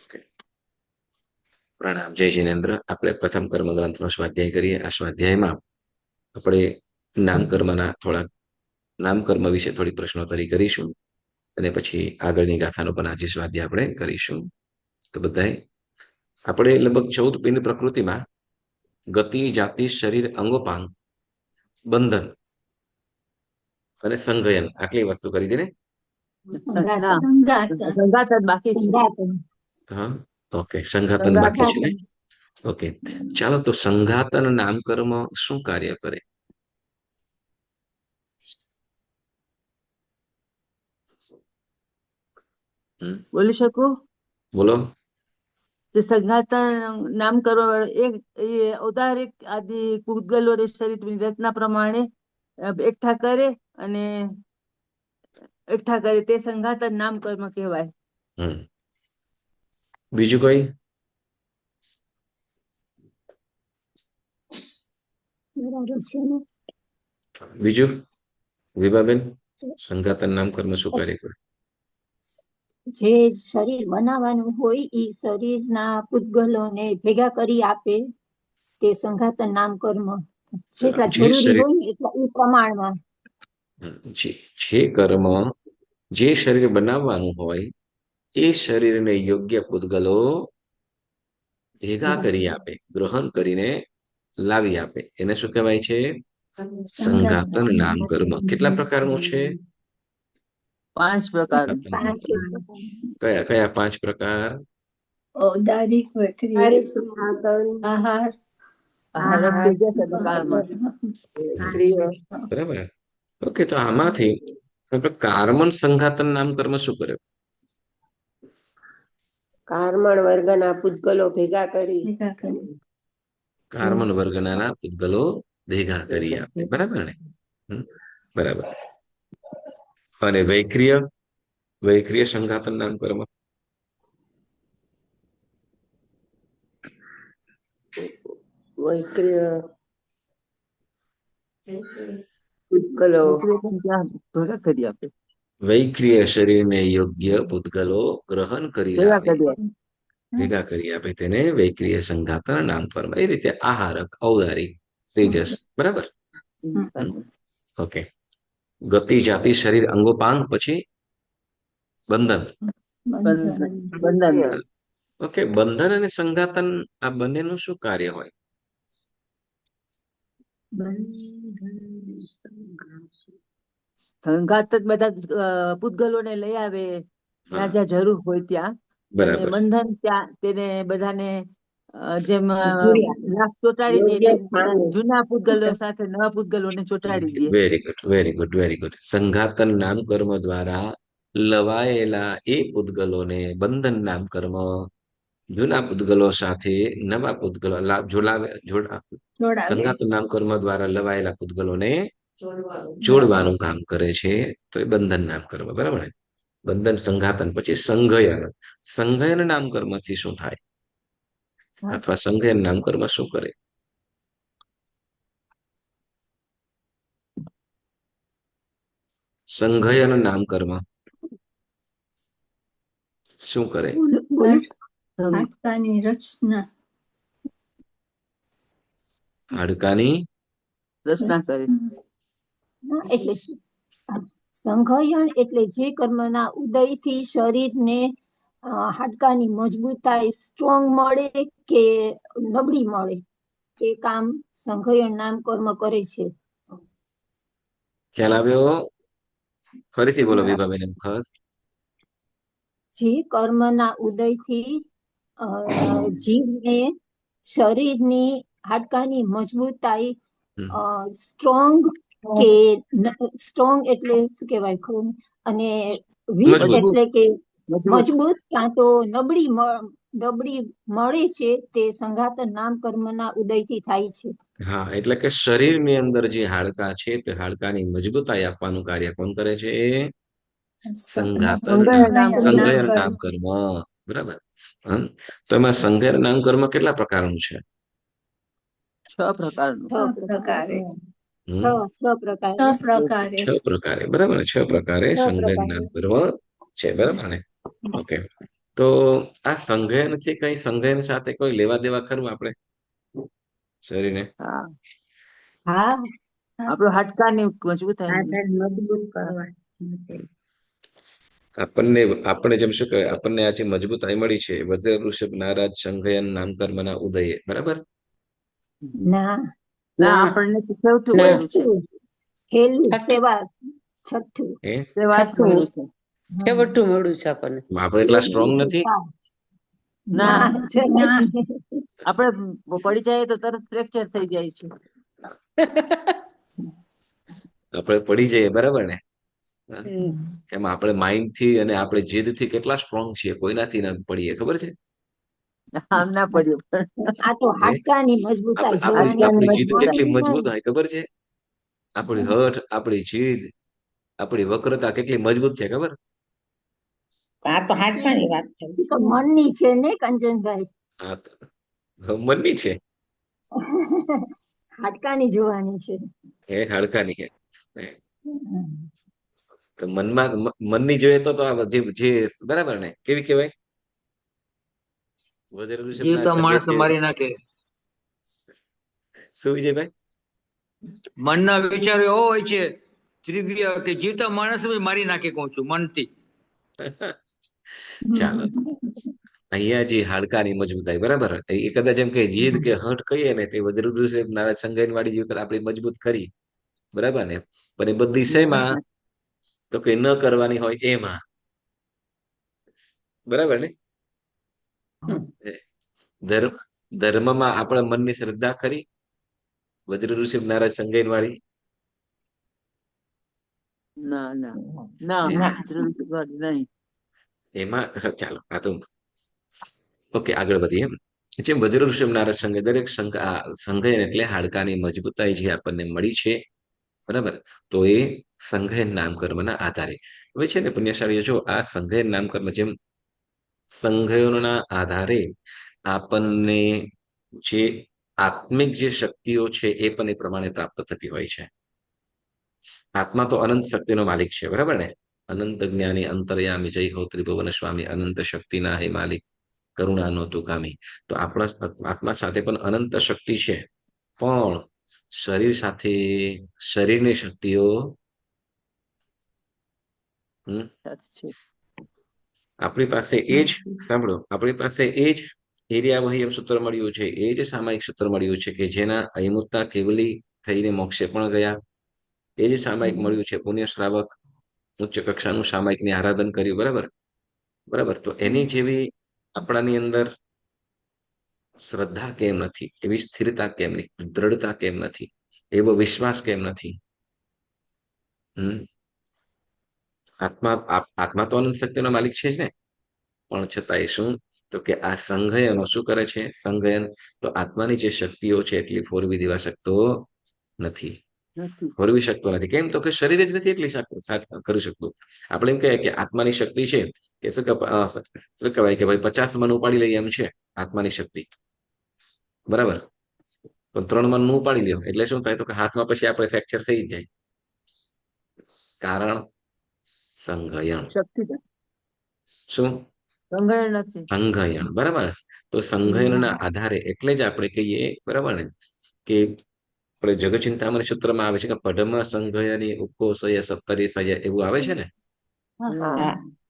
Okay. પ્રણામ. જય જિનેન્દ્ર. આપણે પ્રથમ કર્મ ગ્રંથનો સ્વાધ્યાય કરીએ. આ સ્વાધ્યાયમાં આપણે નામકર્મ વિશે થોડી પ્રશ્નોત્તરી કરીશું અને પછી આગળની ગાથાનો પણ આજે સ્વાધ્યાય આપણે કરીશું. તો બધાય આપણે લગભગ 14 પિંડ પ્રકૃતિમાં ગતિ, જાતિ, શરીર, અંગોપાંગ, બંધન અને સંઘયન આટલી વસ્તુ કરી દે ને. હા, ઓકે. સંઘાતન બાકી છે ને. ઓકે, ચાલો. તો સંઘાતન નામકર્મ શું કાર્ય કરે? બોલી શકું? બોલો. સંઘાતન નામકર્મ એ ઔદારિક આદિ પૂતગલોને શરીરની રચના પ્રમાણે એકઠા કરે અને તે સંઘાતન નામકર્મ કહેવાય. બીજું કોઈ? બીજું વિભાબેન, સંઘાતન નામકર્મ શું કાર્ય કરે? જે શરીર બનાવવાનું હોય એ શરીરના પૂતગલોને ભેગા કરી આપે તે સંઘાતન નામકર્મ. જેટલા જરૂરી હોય ને એટલા એ પ્રમાણમાં જે કર્મ જે શરીર બનાવવાનું હોય એ શરીરને યોગ્ય પૂતગલો ભેગા કરી આપે, ગ્રહણ કરીને લાવી આપે, એને શું કહેવાય છે? સંઘાતન નામકર્મ. કેટલા પ્રકારનું છે? 5 પ્રકાર. કયા કયા 5 પ્રકાર? ઔદારિક, બરાબર. ઓકે, તો આમાંથી કાર્મણ સંઘાતન નામકર્મ શું કરે? કાર્મણ વર્ગના પૂતગલો ભેગા કરી કાર્મણ વર્ગના પૂતગલો ભેગા કરી આપે. બરાબર ને? બરાબર. અને વૈક્રિય સંઘાતન નામકર્મ વૈક્રિય શરીરને યોગ્ય પૂતગલો ગ્રહણ કરી ભેગા કરી આપે, તેને વૈક્રિય સંઘાતન નામકર્મ. એ રીતે આહારક, ઔદારિક, તેજસ. બરાબર. ઓકે. ગતિ, જાતિ, શરીર, અંગોપાંગ, પછી બંધન. ઓકે. બંધન અને સંઘાતન આ બંનેનું શું કાર્ય હોય? સંઘાતન બધા પૂતગલોને લઈ આવે જ્યાં જ્યાં જરૂર હોય ત્યાં. બરાબર. બંધન ત્યાં તેને બધાને જેમ લાખ ચોટાડી દે જૂના પૂતગલો સાથે નવા પૂતગલોને ચોટાડી દે. Very good, very good, very good. સંઘાતન નામકર્મ દ્વારા લવાયેલા એ પૂતગલોને બંધન નામકર્મ જૂના પૂતગલો સાથે નવા પૂતગલો સંઘાતન નામકર્મ દ્વારા લવાયેલા પૂતગલોને જોડવાનું કામ કરે છે, તો એ બંધન નામકર્મ. બરાબર ને? બંધન, સંઘાતન. પછી સંઘયન નામકર્મ થી શું થાય? અથવા સંઘયન નામકર્મ શું કરે? સંઘયન નામકર્મ શું કરે? હાડકાની રચના. હાડકાની રચના કરે. એટલે સંઘયન એટલે જે કર્મના ઉદયથી શરીરને હાડકાની મજબૂતાઈ સ્ટ્રોંગ મળે કે નબળી મળે તે કામ સંઘયન નામ કર્મ કરે છે. ખ્યાલ આવ્યો? ફરીથી બોલો વિભાબેન. જે કર્મના ઉદયથી જીવને શરીરની હાડકાની મજબૂતાઈ સ્ટ્રોંગ એટલે શું કહેવાય, અને વીક એટલે કે મજબૂત કાં તો નબળી મળે છે, તે સંઘાતન નામ કર્મના ઉદયથી થાય છે. હા, એટલે કે શરીરની અંદર જે હાડકા છે તે હાડકાની મજબૂતાઈ આપવાનું કાર્ય કોણ કરે છે? સંઘયન નામકર્મ. બરાબર. તો એમાં સંઘયન નામકર્મ કેટલા પ્રકારનું છે? 6 પ્રકારનું. 6 પ્રકારે. બરાબર ને? 6 પ્રકારે સંઘયન નામકર્મ છે. બરાબર ને? ઓકે. તો આ સંઘયન છે, કઈ સંઘયન સાથે કોઈ લેવા દેવા ખરું આપણે શરીરને? હા, હા આપણું હાડકાને મજબૂત થાય. આધાર મજબૂત કરવા આપણે જેમ શું કહેવાય, આપણને આજે મજબૂતાઈ મળી છે વજ્ર ઋષભ નારાજ સંઘયન નામકર્મના ઉદયે, બરાબર? ના ના, આપણને તો છઠ્ઠું ના. મળ્યું છે. છેલ્લું સેવા છઠ્ઠું એ સેવા મળ્યું છે. છેવટું મળ્યું છે આપણને. આપણે એટલા સ્ટ્રોંગ નથી. ના, ના જરાય નહીં. આપણે પડી જાય તો તરત ફ્રેક્ચર થઈ જાય છે. આપણે પડી જઈએ, બરાબર ને? હમ. એમાં આપણે માઇન્ડ થી અને આપણે જીદ થી કેટલા સ્ટ્રોંગ છીએ, કોઈનાથી ના પડીએ, ખબર છે? આમ ના પડ્યું. આ તો હે? હાડકાની મજબૂતાઈ જોવાની આપણી છે. જીદ કેટલી મજબૂત હોય ખબર છે? આપણી હઠ, આપણી જીદ, આપણી વક્રતા કેટલી મજબૂત છે ખબર? આ તો હાડકાની વાત થઈ ઈ તો મનની છે ને કંચનભાઈ, હા, મનની છે. હાડકાની જોવાની છે. એ હાડકાની છે. તો મનની જોઈએ તો આ જે બરાબર ને, કેવી કહેવાય? વજ્ર ઋષભ જીવતા માણસ નારાજ મારી નાખે. શું વિજયભાઈ? મનના વિચારો એવો હોય છે ત્રિવ્ય કે જીવતા માણસ મારી નાખે, કહું છું મનથી. ચાલો, અહીંયા જે હાડકાની મજબૂતાઈ, બરાબર, એ કદાચ એમ કે જીદ કે હઠ કહીએ ને, તે વજ્ર ઋષભ નારાજ સંઘયન વાળી જે આપણી મજબૂત કરી, બરાબર ને? પણ એ બધી શેમાં? તો કે ન કરવાની હોય એમાં, બરાબર ને? ધર્મમાં આપણા મનની શ્રદ્ધા ખરી વજ્ર ઋષભ નારાજ સંઘયન વાળી? ના ના ના, નહીં. એમાં ચાલો, આ તો ઓકે, આગળ વધીએ. જેમ વજ્ર ઋષભ નારાજ સંઘ, દરેક સંઘયન એટલે હાડકાની મજબૂતાઈ જે આપણને મળી છે, બરાબર? તો એ સંઘયન નામકર્મના આધારે હવે છે ને પુણ્યશાળીઓ, જો આ સંઘયન નામકર્મ જેમ સંઘયનોના આધારે આપણને જે આત્મિક જે શક્તિઓ છે એ પણ એ પ્રમાણે પ્રાપ્ત થતી હોય છે. આત્મા તો અનંત શક્તિનો માલિક છે, બરાબર ને? અનંત જ્ઞાની અંતર્યામી જય હો ત્રિભુવન સ્વામી, અનંત શક્તિના હે માલિક, કરુણાનો તુકામી. તો આપણા આત્મા સાથે પણ અનંત શક્તિ છે, પણ શરીર સાથે શરીરની શક્તિઓ આપણી પાસે એ જ, સાંભળો, આપણી પાસે એ જ એરિયા એમ સૂત્ર મળ્યું છે, એ જ સામાયિક સૂત્ર મળ્યું છે કે જેના અહિમુત્તા કેવલી થઈને મોક્ષે પણ ગયા. એ જ સામાયિક મળ્યું છે, પુણ્ય શ્રાવક ઉચ્ચ કક્ષાનું સામાયિકની આરાધન કર્યું, બરાબર? બરાબર, તો એની જેવી આપણાની અંદર શ્રદ્ધા કેમ નથી? એવી સ્થિરતા કેમ નથી? દ્રઢતા કેમ નથી? એવો વિશ્વાસ કેમ નથી? આત્મા તો અનંત શક્તિનો માલિક છે જ ને, પણ છતાંય શું? તો કે આ સંઘયનો શું કરે છે? સંઘયન તો આત્માની જે શક્તિઓ છે એટલી ફોરવી દેવા શકતો નથી, ફોરવી શકતો નથી. કેમ? તો કે શરીર જ નથી એટલી કરી શકતું. આપણે એમ કહીએ કે આત્માની શક્તિ છે કે શું કહેવાય કે ભાઈ 50 મન ઉપાડી લઈએ એમ છે આત્માની શક્તિ, બરાબર? પણ 3 મન નું ઉપાડી લ્યો એટલે શું થાય? તો કે હાથમાં પછી આપણે ફ્રેક્ચર થઈ જાય. કારણ સંઘયન. શું? સંઘયન, બરાબર? તો સંઘયનના આધારે એટલે જ આપણે કહીએ, બરાબર ને, કે આપણે જગચિંતામણી સૂત્રમાં આવે છે કે પડમ સંઘયની ઉકોસય સપ્તરીસય, એવું આવે છે ને?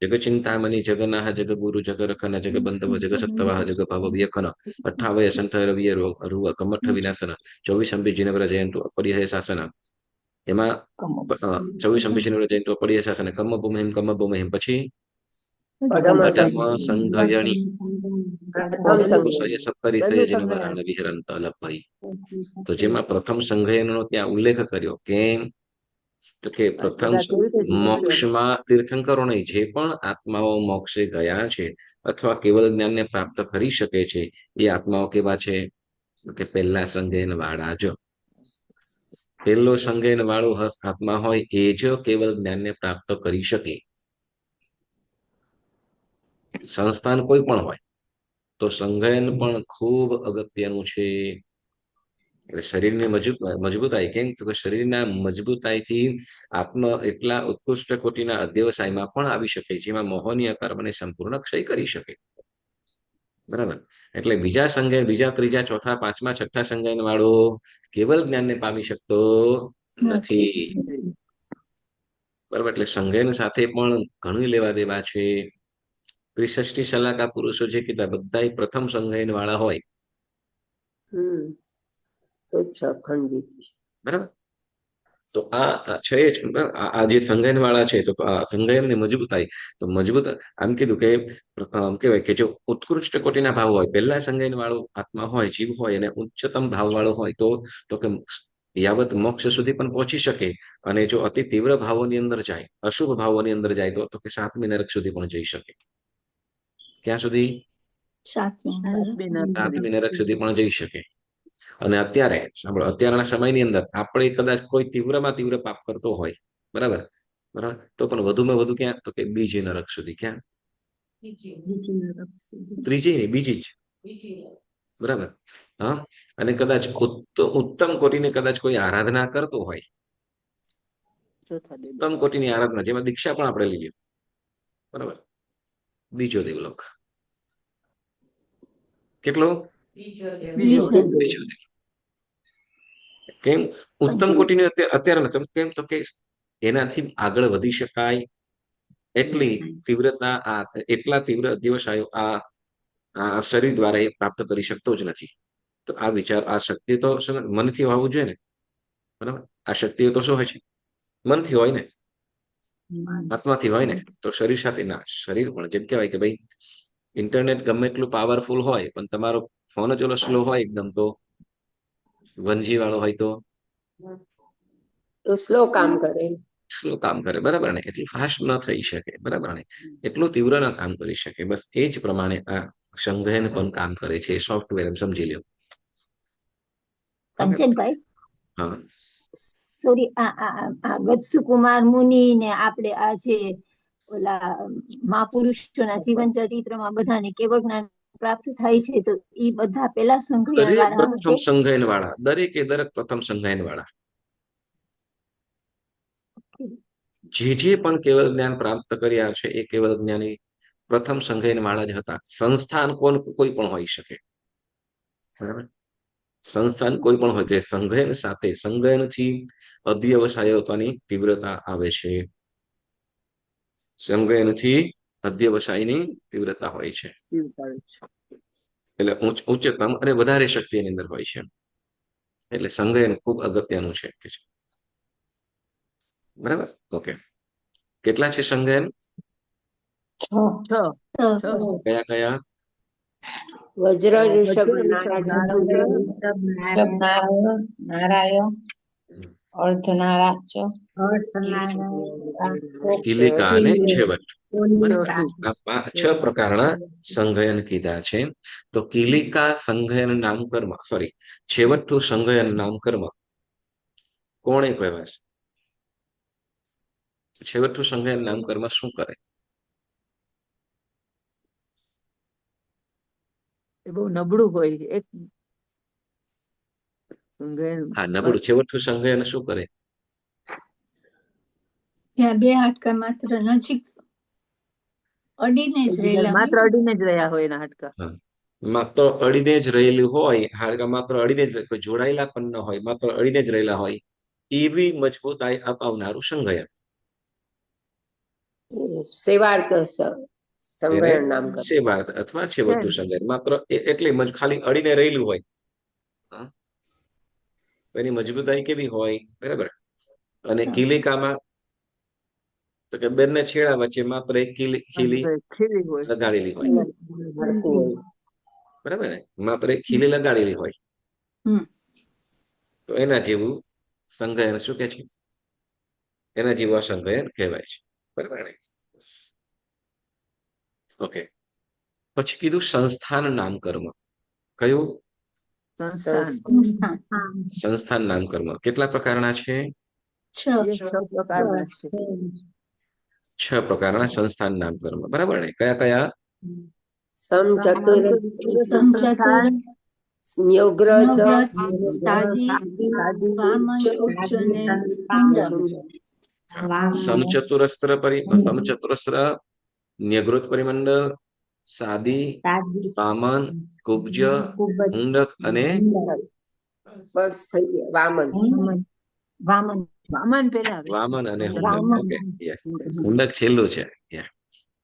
જગચિંતામણી જગનાહ જગગુરુ જગરખન જગબંધવ જગસત્તવાહ જગભવ વ્યખન 58 સંઠ રવિય રૂવ કમઠ વિનાશન 24 અંબી જીનવર જયંતુ અપરિહય શાસન. એમાં 24 અંબી જીનવર જયંતુ અપરિહય શાસન કમ ભૂમિહિમ પછી પડમ સંઘયણી સપ્તરીસય જીનવરાણ વિહરંત લભ્ભઈ. તો જેમાં પ્રથમ સંઘયનનો ત્યાં ઉલ્લેખ કર્યો. કેમ? તો કે પ્રથમ મોક્ષમાં તીર્થંકરો નહીં, જે પણ આત્માઓ મોક્ષે ગયા છે અથવા કેવલ જ્ઞાનને પ્રાપ્ત કરી શકે છે, એ આત્માઓ કેવા છે? કે પહેલા સંઘયન વાળા જ. પહેલો સંઘયન વાળો આત્મા હોય એ જ કેવલ જ્ઞાનને પ્રાપ્ત કરી શકે. સંસ્થાન કોઈ પણ હોય, તો સંઘયન પણ ખૂબ અગત્યનું છે. એટલે શરીરની મજબૂતાઈ કેમ તો કે શરીરના મજબૂતાઈથી આત્મ એટલા ઉત્કૃષ્ટ કોટીના અધ્યવસાયમાં પણ આવી શકે જેમાં મોહનીય કર્મને સંપૂર્ણ ક્ષય કરી શકે. બરાબર. એટલે બીજા સંજ્ઞાન, બીજા ત્રીજા ચોથા પાંચમા છઠ્ઠા સંજ્ઞાન વાળો કેવલ જ્ઞાનને પામી શકતો નથી. બરાબર. એટલે સંજ્ઞાન સાથે પણ ઘણું લેવા દેવા છે. ત્રિષષ્ઠી સલાકા પુરુષો જે કીધા બધા પ્રથમ સંજ્ઞાન વાળા હોય. તો છ ખંડિત. બરાબર. તો આ છે જ આ જે સંજ્ઞાન વાળા છે તો સંજ્ઞાન ને મજબૂતાઈ તો મજબૂત આમ કીધું કે કહેવાય કે જો ઉત્કૃષ્ટ કોટીના ભાવ હોય પહેલા સંજ્ઞાન વાળો આત્મા હોય જીવ હોય અને ઉચ્ચતમ ભાવ વાળો હોય તો કે યાવત મોક્ષ સુધી પણ પહોંચી શકે. અને જો અતિ તીવ્ર ભાવોની અંદર જાય અશુભ ભાવોની અંદર જાય તો કે 7મી નરક સુધી પણ જઈ શકે. ક્યાં સુધી? 7મી નરક સુધી પણ જઈ શકે. અને અત્યારે સાંભળો અત્યારના સમયની અંદર આપણે કદાચ કોઈ તીવ્રમાં તીવ્ર પાપ કરતો હોય બરાબર તો પણ વધુમાં વધુ ક્યાં તો કે બીજી નરક સુધી. ક્યાં? ત્રીજી નહીં બીજી જ. બરાબર. હા. અને કદાચ ઉત્તમ કોટીને કદાચ કોઈ આરાધના કરતો હોય ઉત્તમ કોટીની આરાધના જેમાં દીક્ષા પણ આપણે લઈએ બરાબર બીજો દેવલોક. કેટલો? બીજો દેવલોક. કેમ? ઉત્તમ કોટીની અત્યારે કેમ તો કે એનાથી આગળ વધી શકાય એટલી તીવ્રતા એટલા તીવ્ર અધ્યવસાયો આ શરીર દ્વારા એ પ્રાપ્ત કરી શકતો જ નથી. તો આ વિચાર આ શક્તિ તો મનથી હોવું જોઈએ ને. બરાબર. આ શક્તિઓ તો શું હોય છે? મનથી હોય ને, આત્માથી હોય ને. તો શરીર સાથે ના. શરીર પણ જેમ કહેવાય કે ભાઈ ઇન્ટરનેટ ગમે એટલું પાવરફુલ હોય પણ તમારો ફોન જ ઓલો સ્લો હોય એકદમ તો 1G વાળો હોય તો સ્લો કામ કરે. સ્લો કામ કરે. બરાબર ને. એટલી ફાસ્ટ ન થઈ શકે. બરાબર ને. એટલું તીવ્ર ન કામ કરી શકે. બસ એ જ પ્રમાણે આ સંજ્ઞાન પણ કામ કરે છે. સોફ્ટવેર એમ સમજી લ્યો. કંચનભાઈ હા સોરી આ ગત્સુકુમાર મુનિ ને આપણે આ જે ઓલા મહાપુરુષોના જીવન ચરિત્રમાં બધાને કેવળ જ્ઞાન પ્રાપ્ત થાય છે તો એ બધા પેલા સંજ્ઞાન વાળા પ્રથમ સંજ્ઞાન વાળા દરેક પ્રથમ સંજ્ઞાન વાળા જે પણ કેવળ જ્ઞાન પ્રાપ્ત કર્યા છે એ કેવળ જ્ઞાની પ્રથમ સંજ્ઞાન વાળા જ હતા. સંસ્થાન કોઈ પણ હોઈ શકે. બરાબર. સંસ્થાન કોઈ પણ હોય છે. સંજ્ઞાન સાથે સંજ્ઞાનથી અધ્યવસાયતાની તીવ્રતા આવે છે. સંજ્ઞાનથી અધ્યવસાયની તીવ્રતા હોય છે. એટલે ઉચ્ચતમ અને વધારે શક્તિ એની અંદર હોય છે. એટલે સંજ્ઞાન ખૂબ અગત્યનું છે. બરાબર. ઓકે. કેટલા છે સંજ્ઞાન? 6. કયા કયા? વજ્ર, ઋષભ, નારાયણ, અર્ધનારાચ, કિલિકા અને છેવટ. આ 6 પ્રકારના સંજ્ઞાન કીધા છે. તો કિલિકા સંજ્ઞાન નામ કર્મ છેવટનું સંજ્ઞાન નામ કર્મ કોણે કહેવાય છે? છેવટનું સંજ્ઞાન નામ કર્મ શું કરે? બહુ નબળું હોય એક હા નબળું. છેવટનું સંજ્ઞાન શું કરે? જ્યાં બે હાડકા માત્ર નજીક અડીને જ રહેલા માત્ર અડીને જ રહ્યા હોય એના હાડકા. માત્ર અડીને જ રહેલું હોય હાડકા માત્ર અડીને જ કોઈ જોડાયેલા પણ ન હોય માત્ર અડીને જ રહેલા હોય એવી મજબૂતાઈ અપાવનારું સંજ્ઞાન. સેવાર્થ સંજ્ઞાન નામ કરે. સેવાર્થ અથવા છેવટનું સંજ્ઞાન માત્ર એટલે ખાલી અડીને રહેલું હોય એની મજબૂતાઈ કેવી હોય? બરાબર. અને કિલિકામાં તો કે બંને છેડા વચ્ચે માત્ર એક ખીલી લગાડેલી હોય. બરાબર ને. માત્ર એક ખીલી લગાડેલી હોય તો એના જેવું સંજ્ઞાન શું કે છે? એના જેવું સંજ્ઞાન કહેવાય છે. બરાબર ને. ઓકે. પછી કીધું સંસ્થાન નામ કર્મ. કયું? સંસ્થાન નામ કર્મ. કેટલા પ્રકારના છે? 6 પ્રકારના સંસ્થાન નામ કર્મ. બરાબર ને. કયા કયા? સમ, ચતુર, ન્યોગ્રત સાદી વામન ઉચ્ચ ને સમચતુરસ્ર ન્યગ્રોત પરિમંડળ, સાદી, વામન, કુબ્જ, મુંડક અને બસ થઈ ગયા. વામન વામન વામન પેલા આવે. વામન અને વામન. હુંડક. ઓકે, હુંડક છેલ્લું છે.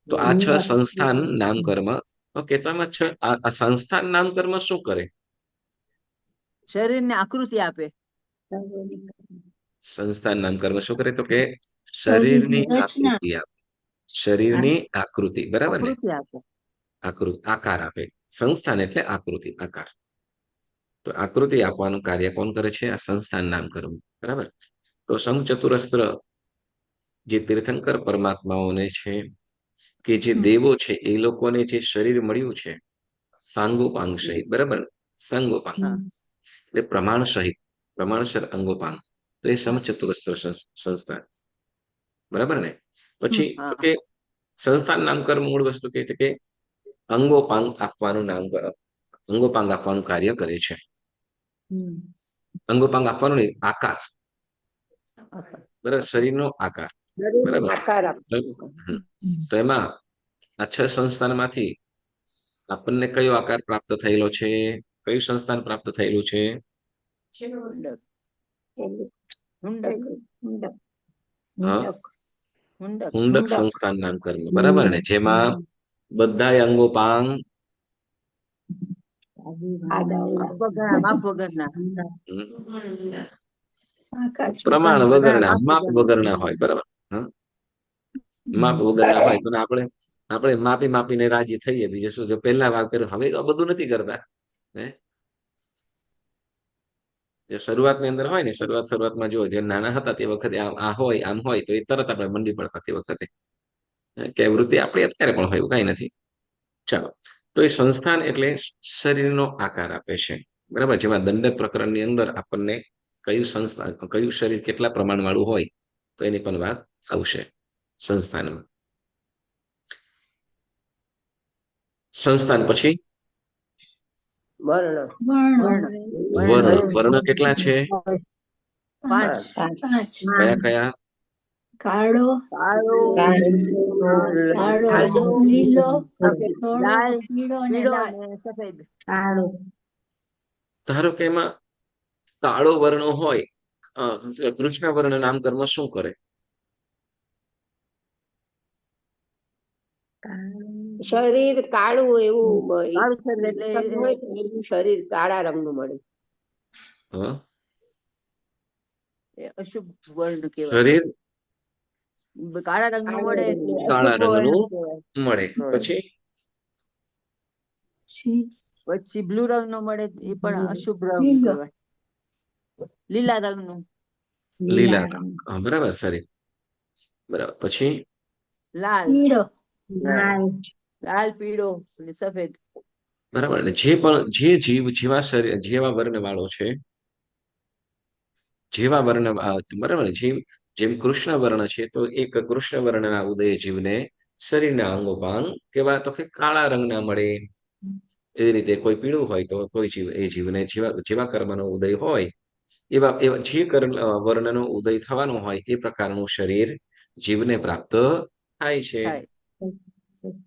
તો આ 6 સંસ્થાન નામકર્મ. ઓકે, તો આમાં આ સંસ્થાન નામકર્મ શું કરે? શરીરને આકૃતિ આપે. સંસ્થાન નામકર્મ શું કરે? તો કે શરીરની આકૃતિ આપે. શરીરની આકૃતિ, બરાબર ને? આકૃતિ આપે. આકાર આપે. સંસ્થાન એટલે આકૃતિ, આકાર. તો આકૃતિ આપવાનું કાર્ય કોણ કરે છે? આ સંસ્થાન નામકર્મ, બરાબર. તો સમચતુરસ્ત્ર જે તીર્થંકર પરમાત્માઓને છે કે જે દેવો છે એ લોકોને જે શરીર મળ્યું છે સાંગોપાંગ સહિત, બરાબર. સંગોપાંગ એટલે પ્રમાણ સહિત, પ્રમાણસર અંગોપાંગ. તો એ સમચતુરસ્ત્ર સંસ્થાન, બરાબર ને? પછી તો કે સંસ્થાન નામકર્મ મૂળ વસ્તુ કે અંગોપાંગ આપવાનું અંગોપાંગ આપવાનું કાર્ય કરે છે. અંગોપાંગ આપવાનું નહીં, આકાર, બરાબર, શરીરનો આકાર, બરાબર. આકાર તો એમાં આ 6 સંસ્થાનમાંથી આપણને કયો આકાર પ્રાપ્ત થયેલો છે? કયું સંસ્થાન પ્રાપ્ત થયેલું છે? હુંડક સંસ્થાન નામકર્મ, બરાબર ને? જેમાં બધા અંગોપાંગ માપ વગરના, પ્રમાણ વગરના, માપ વગરના હોય, બરાબર. માપ વગરના હોય તો આપણે માપીને રાજી થઈએ. બીજું શું? જો પહેલા વાર કર્યું, હવે તો બધું નથી કરતા. જે શરૂઆતની અંદર હોય ને, શરૂઆતમાં જો જે નાના હતા તે વખતે આ હોય, આમ હોય, તો એ તરત આપણે મંડી પડતા તે વખતે. કે વૃત્તિ આપણી અત્યારે પણ હોય, એવું કઈ નથી. ચાલો, તો એ સંસ્થાન એટલે શરીરનો આકાર આપે છે, બરાબર. જેમાં દંડક પ્રકરણની અંદર આપણને કયું શરીર કેટલા પ્રમાણ વાળું હોય તો એની પણ વાત આવશે સંસ્થાનમાં. સંસ્થાન પછી વર્ણ કેટલા છે? 5. કયા? કાળો, લીલો, લાલ, પીળો અને પીળો લાલ. અને સફેદ. ધારો કે એમાં કાળો વર્ણ હોય, કૃષ્ણ વર્ણ નામકર્મ શું કરે? શરીર કાળું એવું એટલે શરીર કાળા રંગનું મળે. અશુભ વર્ણ કહેવાય. શરીર કાળા રંગનું મળે, કાળા રંગનું મળે. પછી બ્લુ રંગ નો મળે, એ પણ અશુભ રંગ કહેવાય. લીલા રંગનું, લીલા રંગ, બરાબર. શરીર, બરાબર. પછી લાલ, પીળો અને સફેદ, બરાબર. જે જીવ જેવા વર્ણ વાળો છે, જેવા વર્ણ, બરાબર. જેમ કૃષ્ણ વર્ણ છે તો એક કૃષ્ણ વર્ણના ઉદય જીવને શરીરના અંગોપાંગ કેવા? તો કે કાળા રંગના મળે. એ રીતે કોઈ પીળું હોય તો કોઈ જીવ, એ જીવને જેવા કર્મનો ઉદય હોય એવા જે વર્ણનો ઉદય થવાનો હોય એ પ્રકારનું શરીર જીવને પ્રાપ્ત થાય છે,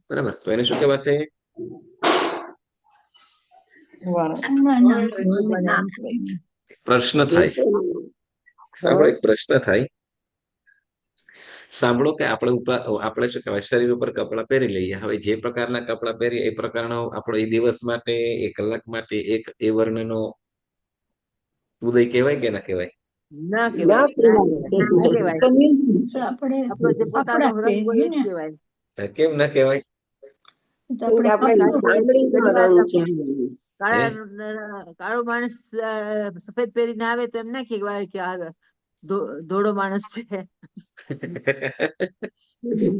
બરાબર. તો એને શું કહેવાશે? પ્રશ્ન થાય, સાંભળો, એક પ્રશ્ન થાય. સાંભળો કે આપણે શું કહેવાય, શરીર ઉપર કપડાં પહેરી લઈએ. હવે જે પ્રકારના કપડાં પહેરીએ એ પ્રકારનો આપણો એ દિવસ માટે, એ કલાક માટે એ વર્ણનો ઉદય કહેવાય કે ના કહેવાય? ના કહેવાય. આપણો જે પોતાનો રંગ હોય એ જ કહેવાય. કેમ ના કહેવાય? કાળો માણસ સફેદ પહેરીને આવે તો એમ ના કહેવાય કે આ ધોળો માણસ છે.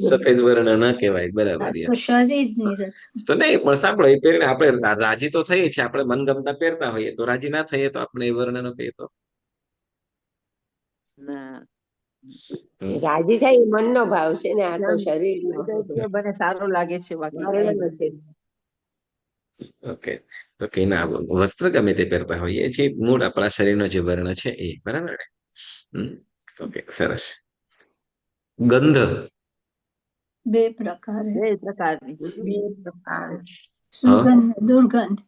સફેદ વર્ણ ના કહેવાય, બરાબર. તો નહીં, પણ સાંભળો, એ પહેરીને આપણે રાજી તો થઈએ છીએ, આપણે મનગમતા પહેરતા હોઈએ તો રાજી ના થઈએ તો આપણે એ વર્ણ નો કહીએ તો રાજી થાય મનનો ભાવ છે ને, આ તો શરીર મને સારો લાગે છે. બાકી ઓકે, તો કે ના વસ્ત્ર ગમે તે પહેરતા હોઈએ જે મૂળ આપણા શરીરનો જે વર્ણ છે એ, બરાબર ને? ઓકે, સરસ. ગંધ. બે પ્રકારે. બે પ્રકારની સુગંધ, દુર્ગંધ.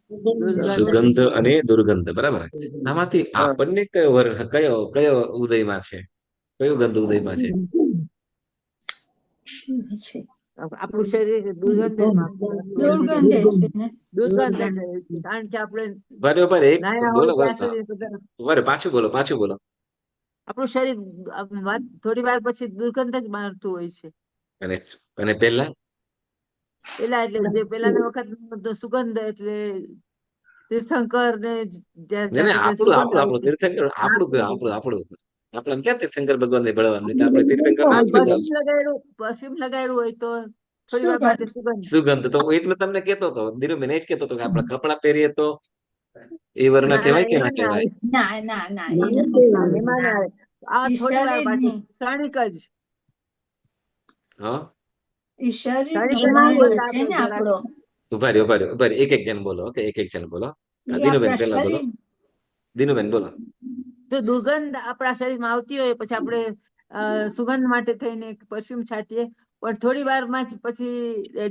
સુગંધ અને દુર્ગંધ, બરાબર. આમાંથી આપણને કયો વર્ણ, કયો ઉદયમાં છે? કયો ગંધ ઉદયમાં છે? આપણું શરીર દુર્ગંધ દુર્ગંધે છે ને. દુર્ગંધ છે, કારણ કે આપણે બરાબર, એક નાયા બોલો, હોય ત્યાં સુધી બધા બરાબર, પાછું બોલો. આપણું શરીર થોડી વાર પછી દુર્ગંધ જ મારતું હોય છે. અને પેલા એટલે જે પેલાના વખત સુગંધ એટલે તીર્થંકર ને આપણું તીર્થંકર, આપણે ક્યાં તીર્થંકર ભગવાન ને ભળવાનું, નહીં તો આપણે તીર્થંકર પરફ્યુમ લગાડ્યું હોય તો થોડી વાર માટે સુગંધ. તો એ જ મેં તમને કેતો હતો, ધીરુબેન એ જ કેતો હતો કે આપણે કપડા પહેરીએ તો એ વર્ણ કહેવાય કે ના કહેવાય? ના એમાં આ થોડી વાર માટે ક્ષણિક જ હા, ઉભા રહ્યો, એક જણ બોલો. ઓકે, એક જણ બોલો. દિનુબેન પેલા બોલો. દિનુબેન બોલો. જો દુર્ગંધ આપણા શરીરમાં આવતી હોય પછી આપણે સુગંધ માટે થઈને પરફ્યુમ છાંટીએ, પણ થોડી વાર માં જ પછી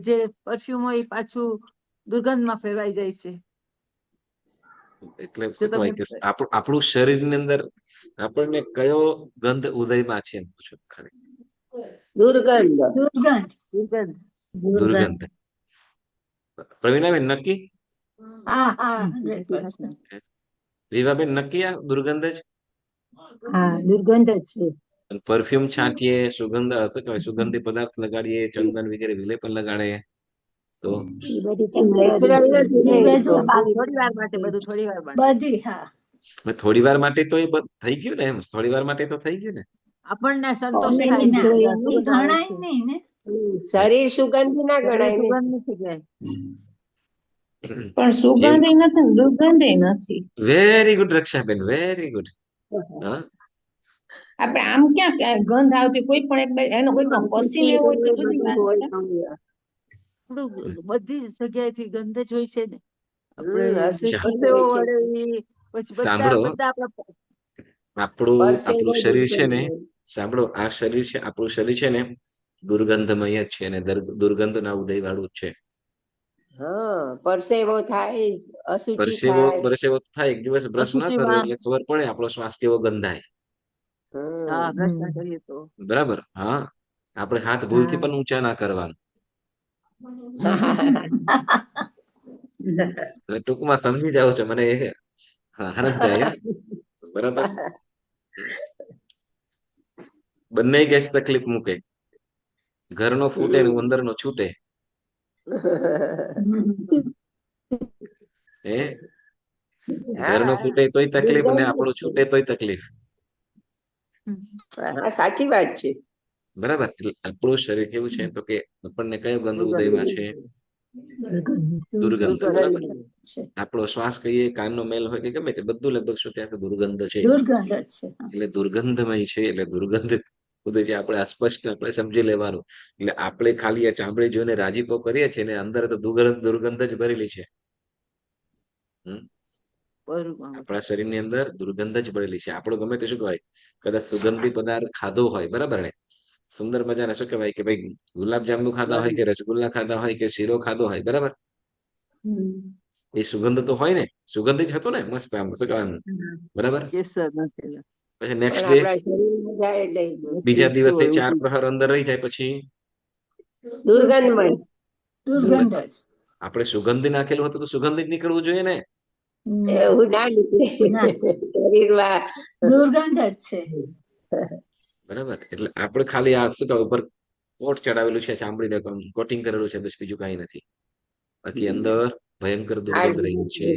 જે પરફ્યુમ હોય પાછું દુર્ગંધમાં ફેરવાઈ જાય છે. એટલે શું કહેવાય કે આપણું શરીરની અંદર આપણને કયો ગંધ ઉદયમાં છે એમ પૂછો ખાલી. દુર્ગંધ. પ્રવીણાબેન નક્કી? રીવાબેન નક્કી આ દુર્ગંધ જ? હા, દુર્ગંધ જ છે. પરફ્યુમ છાંટીએ, સુગંધ શું કહેવાય, સુગંધી પદાર્થ લગાડીએ, ચંદન વગેરે વિલેપન લગાડે તો થોડી વાર માટે તો એ થઈ ગયું ને, એમ થોડી વાર માટે તો થઈ ગયું ને. આપણને સંતોષ ગણાય નહીં ને. શરીર સુગંધી ના ગણાય ને. પણ સુગંધ નથી, દુર્ગંધ નથી. વેરી ગુડ રક્ષાબેન, વેરી ગુડ. આપણે આમ ક્યાં ગંધ આવતી, કોઈ પણ એનો કોઈ પસીને હોય તો જુદી વાત છે. બધી જગ્યાએથી ગંધ જ હોય છે ને. સાંભળો, આપણું શરીર છે ને, સાંભળો, આ શરીર છે, આપણું શરીર છે ને દુર્ગંધમય જ છે અને દુર્ગંધ ના ઉદય વાળું જ છે. પરસેવો થાય, પરસેવો થાય. એક દિવસ બ્રશ ના કરો એટલે ખબર પડે આપણો શ્વાસ કેવો ગંધાય. બરાબર. હા, આપણે હાથ ભૂલથી પણ ઊંચા ના કરવાનું. ટૂંકમાં સમજી જાવ છો મને, આનંદ થાય. બરાબર. બંને ગેસ તકલીફ મૂકે, ઘરનો ફૂટે ને અંદરનો છૂટે. ઘરનો ફૂટે તોય તકલીફ ને આપણું છૂટે તોય તકલીફ. સાચી વાત છે. બરાબર. એટલે આપણું શરીર કેવું છે તો કે આપણને કયો ગંધ ઉદયમાં છે? દુર્ગંધ. બરાબર. આપણો શ્વાસ કહીએ, કાનનો મેલ હોય કે ગમે તે બધું લગભગ શું ત્યાં દુર્ગંધ છે. એટલે દુર્ગંધમય છે. એટલે દુર્ગંધ ઉદય છે. આપણે અસ્પષ્ટ આપણે સમજી લેવાનું. એટલે આપણે ખાલી આ ચામડી જોઈને રાજીપો કરીએ છીએ ને અંદર તો દુર્ગંધ જ ભરેલી છે. આપણા શરીરની અંદર દુર્ગંધ જ ભરેલી છે. આપણું ગમે તે શું કહેવાય, કદાચ સુગંધી પદાર્થ ખાધો હોય, બરાબર ને, સુંદર મજાના શું કહેવાય કે ભાઈ ગુલાબ જાંબુ ખાધા હોય કે રસગુલ્લા ખાધા હોય કે શીરો ખાધો હોય, બરાબર, એ સુગંધ તો હોય ને, સુગંધ જ હતો ને, મસ્ત આમ શું કહેવાય, બરાબર. પછી નેક્સ્ટ ડે, બીજા દિવસે 4 પ્રહર અંદર રહી જાય પછી દુર્ગંધમય. આપણે સુગંધ નાખેલું હતું તો સુગંધ જ નીકળવું જોઈએ ને. એવું ના નીકળે, શરીરમાં દુર્ગંધ જ છે. બરાબર. એટલે આપણે ખાલી આ શું કહેવાય ઉપર કોટ ચડાવેલું છે, ચામડીને કોટિંગ કરેલું છે, બસ બીજું કઈ નથી. બાકી અંદર ભયંકર દુર્ગંધ રહી છે.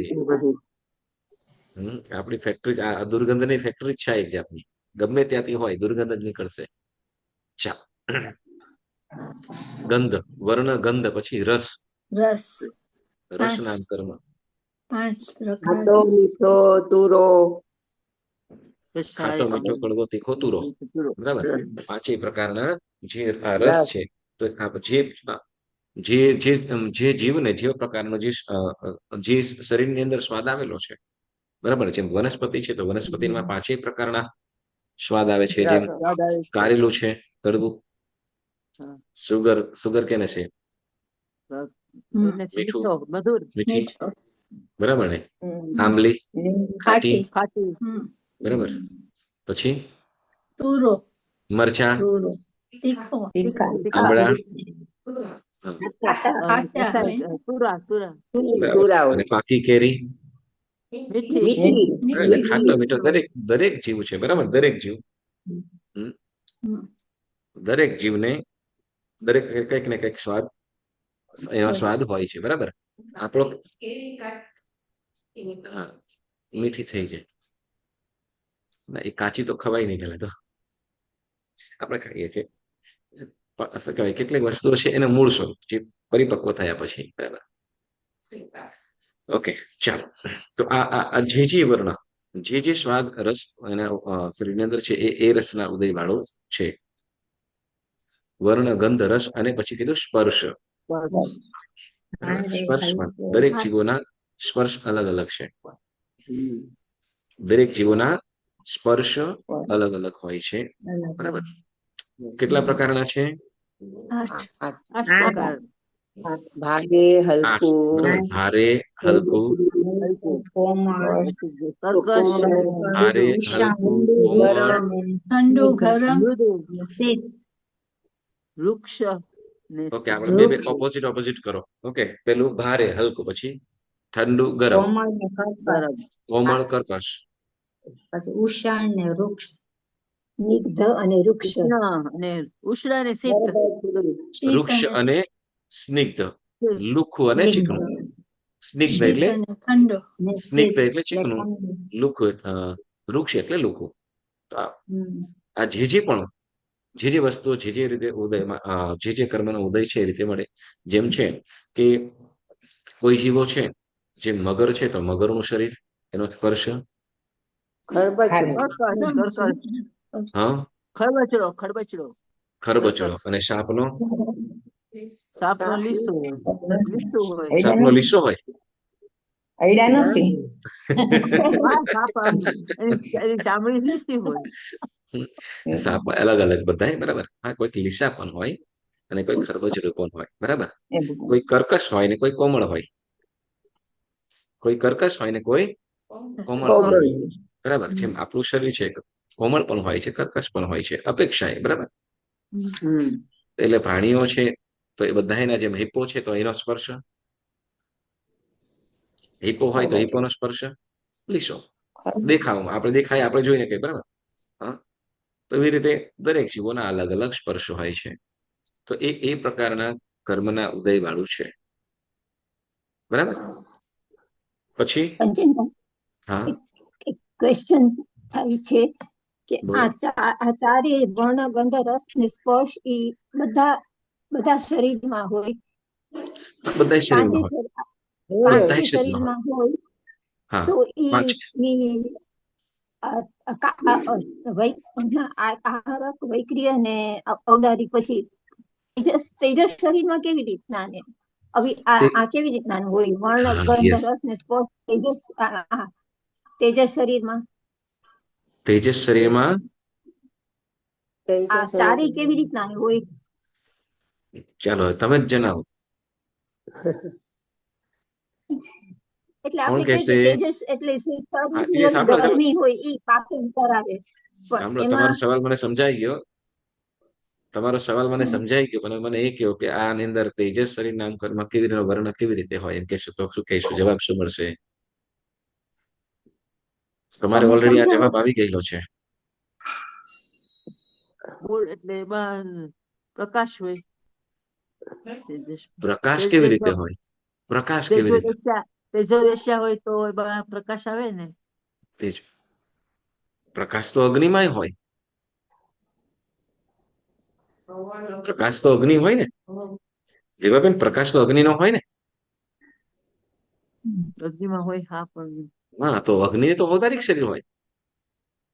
આપણી ફેક્ટરી, આ દુર્ગંધની ફેક્ટરી જ છે એક જાતની. ગમે ત્યાંથી હોય દુર્ગંધ જ નીકળશે. ગંધ, વર્ણ, ગંધ, પછી રસ. રસના અંતરમાં 5 પ્રકાર. ખાટો, મીઠો, તુરો. ખાટો, મીઠો, કડવો, તીખો, તુરો. બરાબર. 5 પ્રકારના જે આ રસ છે, તો જે જે જે જે જીવને જેવા પ્રકારનો જે શરીરની અંદર સ્વાદ આવેલો છે, બરાબર, જેમ વનસ્પતિ છે તો વનસ્પતિમાં 5 પ્રકારના સ્વાદ આવે છે, જેમ સ્વાદ આવે છે. કારેલું છે કડવું, હા. સુગર કેને છે, એને મીઠું, મીઠો, મધુર, મીઠી, મીઠો, બરાબર ને, આંબલી, ખાટી, ખાટી, ખાટી, બરાબર, પછી તુરો, મરચાં, તીખો, તીખા, આંબળા, હા, ખાટા હોય ને, તુરા, બરાબર, તુરાઓ, અને પાકી કેરી, મીઠી, મીઠી, એટલે મીઠી, ખાટો મીઠો દરેક જીવ છે, બરાબર, દરેક જીવ, દરેક જીવને દરેક કંઈક ને કંઈક સ્વાદ, એનો સ્વાદ હોય છે, બરાબર. આપણો હા, મીઠી થઈ જાય ના, એ કાચી તો ખવાય નહીં પેલા તો, આપણે ખાઈએ છીએ. શું કહેવાય, કેટલીક વસ્તુઓ છે એને મૂળ સ્વરૂપ, જે પરિપક્વ થયા પછી, બરાબર. ઓકે, ચાલો. તો આ જે વર્ણ, જે સ્વાદ રસ એના શરીરની અંદર છે, એ રસના ઉદય વાળો છે. વર્ણ, ગંધ, રસ અને પછી કીધું સ્પર્શ. સ્પર્શમાં દરેક જીવોના સ્પર્શ અલગ અલગ છે. દરેક જીવોના સ્પર્શ અલગ અલગ હોય છે, બરાબર. કેટલા પ્રકારના છે? 8. 8 પ્રકાર. ભારે, 8, હલકું, બરાબર. ભારે, હલકું, કર્કશ, ભારે, હલકું, કોમળ, ઠંડુ, ગરમ, મૃદુ, વૃક્ષ ને ઓકે, આપણે બે ઓપોઝિટ કરો. ઓકે, પેલું ભારે, હલકું, પછી ઠંડુ, ગરમ, ગરમ, કોમળ, કર્કશ, સ્નિગ્ધ અને વૃક્ષ. ઉષ્ણ અને શીત, શીત વૃક્ષ અને સ્નિગ્ધ, લુખું અને ચીકણું. સ્નિગ્ધ શીત એટલે અને ઠંડુ, સ્નિગ્ધ એટલે ચીકણું, લુખું વૃક્ષ એટલે લુખું. તો આ જે પણ જે વસ્તુઓ જે રીતે ઉદયમાં જે કર્મનો ઉદય છે એ રીતે મળે. જેમ છે કે કોઈ જીવો છે, જે મગર છે તો મગરનું શરીર, એનો સ્પર્શ, હા, ખરબચડો, ખરબચડો, અને સાપનો લીસું હોય. સાપનો લીસો હોય. આઈડિયા નથી. હા, સાપ એની ચામડી લીસી હોય. સાપ અલગ અલગ બધા, બરાબર. હા, કોઈક લીસા પણ હોય અને કોઈ ખરબચડો પણ હોય, બરાબર. કોઈ કર્કશ હોય ને કોઈ કોમળ હોય, કોઈ કર્કશ હોય ને કોઈ કોમળ પણ હોય, બરાબર. જેમ આપણું શરીર છે, કોમળ પણ હોય છે, કર્કશ પણ હોય છે, અપેક્ષાએ, બરાબર. એટલે પ્રાણીઓ છે તો એ બધાના જેમ હિપ્પો છે તો એનો સ્પર્શ, હિપ્પો હોય તો હિપ્પોનો સ્પર્શ લીસો, દેખાવમાં આપણે દેખાય, આપણે જોઈને કઈ, બરાબર. હા, તો એવી રીતે દરેક જીવોના અલગ અલગ સ્પર્શ હોય છે. તો એ પ્રકારના કર્મના ઉદય વાળું છે, બરાબર. પછી હા, ક્વેશ્ચન થાય છે કે બોલો. આ ચારે વર્ણ, ગંધ, રસ ને સ્પર્શ એ બધા શરીરમાં હોય, બધા શરીરમાં હોય, બધા શરીરમાં હોય. શરીરમાં હોય, હા, તો 5 આહારક, વૈક્રિય અને ઔદારિક પછી તેજસ શરીરમાં કેવી રીતના ને આ કેવી રીતના હોય? વર્ણ, હા, ગંધ, યસ. રસ ને સ્પર્શ તેજસ શરીરમાં તેજસ શરીરમાં આ ચારે કેવી રીતના હોય? ચાલો તમે જ જણાવો. એટલે કોણ આપણે કહીએ કહેશે? કે તેજસ એટલે હા, શરીરની સાંભળો, ગરમી હોય એ પાચન કરાવે, સાંભળો, પણ તમારો એમાં સવાલ મને સમજાઈ ગયો. તમારો સવાલ મને સમજાઈ ગયો, પણ મને એ કહો કે આની અંદર તેજસ શરીર નામ કર્મ કેવી રીતે વર્ણ કેવી રીતે હોય, એમ કહેશો તો શું કહેશું? જવાબ શું મળશે? તમારે તમે ઓલરેડી આ સમજાવો. જવાબ આવી ગયેલો છે. મૂળ એટલે એમાં પ્રકાશ હોય. પ્રકાશ કેવી રીતે હોય? પ્રકાશ કેવી રીતે? તેજોરેશિયા હોય તો એમાં પ્રકાશ આવે ને. તેજ પ્રકાશ તો અગ્નિમાંય હોય. પ્રકાશ તો અગ્નિ હોય ને, જેવાબેન, પ્રકાશ તો અગ્નિ નો હોય ને. અગ્નિમાં હોય, હા, પણ હા, તો અગ્નિ તો ઔદારિક શરીર હોય.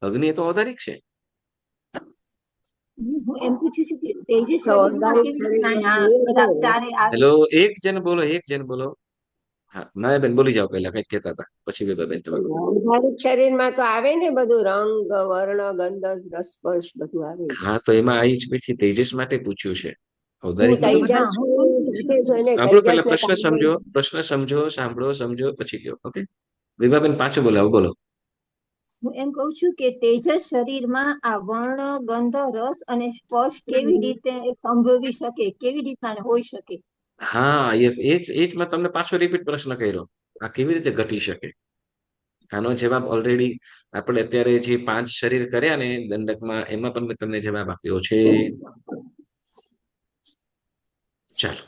અગ્નિ તો ઔદારિક છે. હું એમ પૂછું છું કે તેજસ તો શરીરમાં અવતારી કેવી રીતના શરીરમાં આ બધા જોઈએ ચારે આવે? હેલો, એક જણ બોલો. હા, માયાબેન બોલી જાઓ, પહેલા કઈક કહેતા હતા, પછી બેન તમે બોલો. અવતારી શરીરમાં તો આવે ને બધું રંગ વર્ણ ગંધ રસ સ્પર્શ બધું આવે જ. હા, તો એમાં આવી જ પછી તેજસ માટે પૂછ્યું છે, હું ઔદારિક માટે. હા, તેજસ હું પણ છું પૂછું. એટલે જોઈને સાંભળો, પેલા તેજસ ને પ્રશ્ન સમજો, સાંભળો, સમજો, પછી કયો. ઓકે, વિભાબેન પાછું બોલાવો, બોલો. હું એમ કઉ છું કે તેજસ શરીરમાં આ વર્ણ ગંધ રસ અને સ્પર્શ કેવી રીતે સંભવી શકે, કેવી રીતના હોઈ શકે? હા, યસ, એ જ મેં તમને પાછો રિપીટ પ્રશ્ન કર્યો. આ કેવી રીતે ઘટી શકે? આનો જવાબ ઓલરેડી આપણે અત્યારે જે 5 શરીર કર્યા ને દંડકમાં, એમાં પણ મેં તમને જવાબ આપ્યો છે. ચાલો,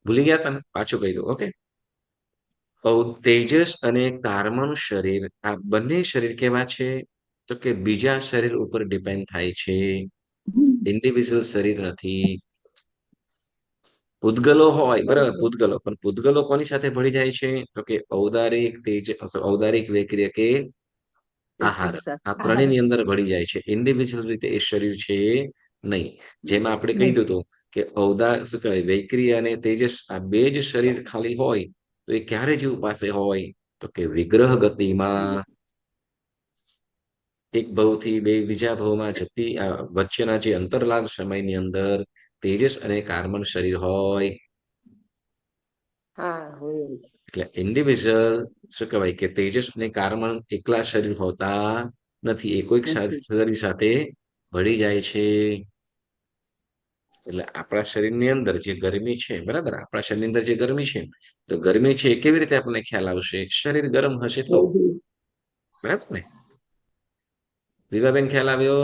ભૂલી ગયા તમે, પાછું કહી દો. ઓકે, તેજસ અને કાર્મનું શરીર, આ બંને શરીર કેવા છે? તો કે બીજા શરીર ઉપર ડિપેન્ડ થાય છે, ઇન્ડિવિજ્યુઅલ શરીર નથી. પૂતગલો હોય, બરાબર, પૂતગલો, પણ પૂતગલો કોની સાથે ભળી જાય છે? તો કે ઔદારિક તેજ, ઔદારિક વેક્રિય કે આહાર, આ ત્રણેયની અંદર ભળી જાય છે. ઇન્ડિવિજ્યુઅલ રીતે એ શરીર છે નહીં. જેમાં આપણે કહી દીધું કે શું કહેવાય, વૈક્રિય અને તેજસ, આ બે જ શરીર ખાલી હોય તો એ ક્યારે જીવ પાસે હોય? તો કે વિગ્રહ ગતિમાં, એક ભવથી બીજા ભવમાં જતી વચ્ચેના જે અંતરલાભ સમયની અંદર તેજસ અને કાર્બન શરીર હોય. હા હોય. એટલે ઇન્ડિવિજ્યુઅલ શું કહેવાય કે તેજસ અને કાર્બન એકલા શરીર હોતા નથી, એ કોઈક શરીર સાથે ભળી જાય છે. એટલે આપણા શરીરની અંદર જે ગરમી છે, બરાબર, આપણા શરીરની અંદર જે ગરમી છે, તો ગરમી છે એ કેવી રીતે આપણને ખ્યાલ આવશે? શરીર ગરમ હશે તો, બરાબર ને? વિભાબેન, ખ્યાલ આવ્યો?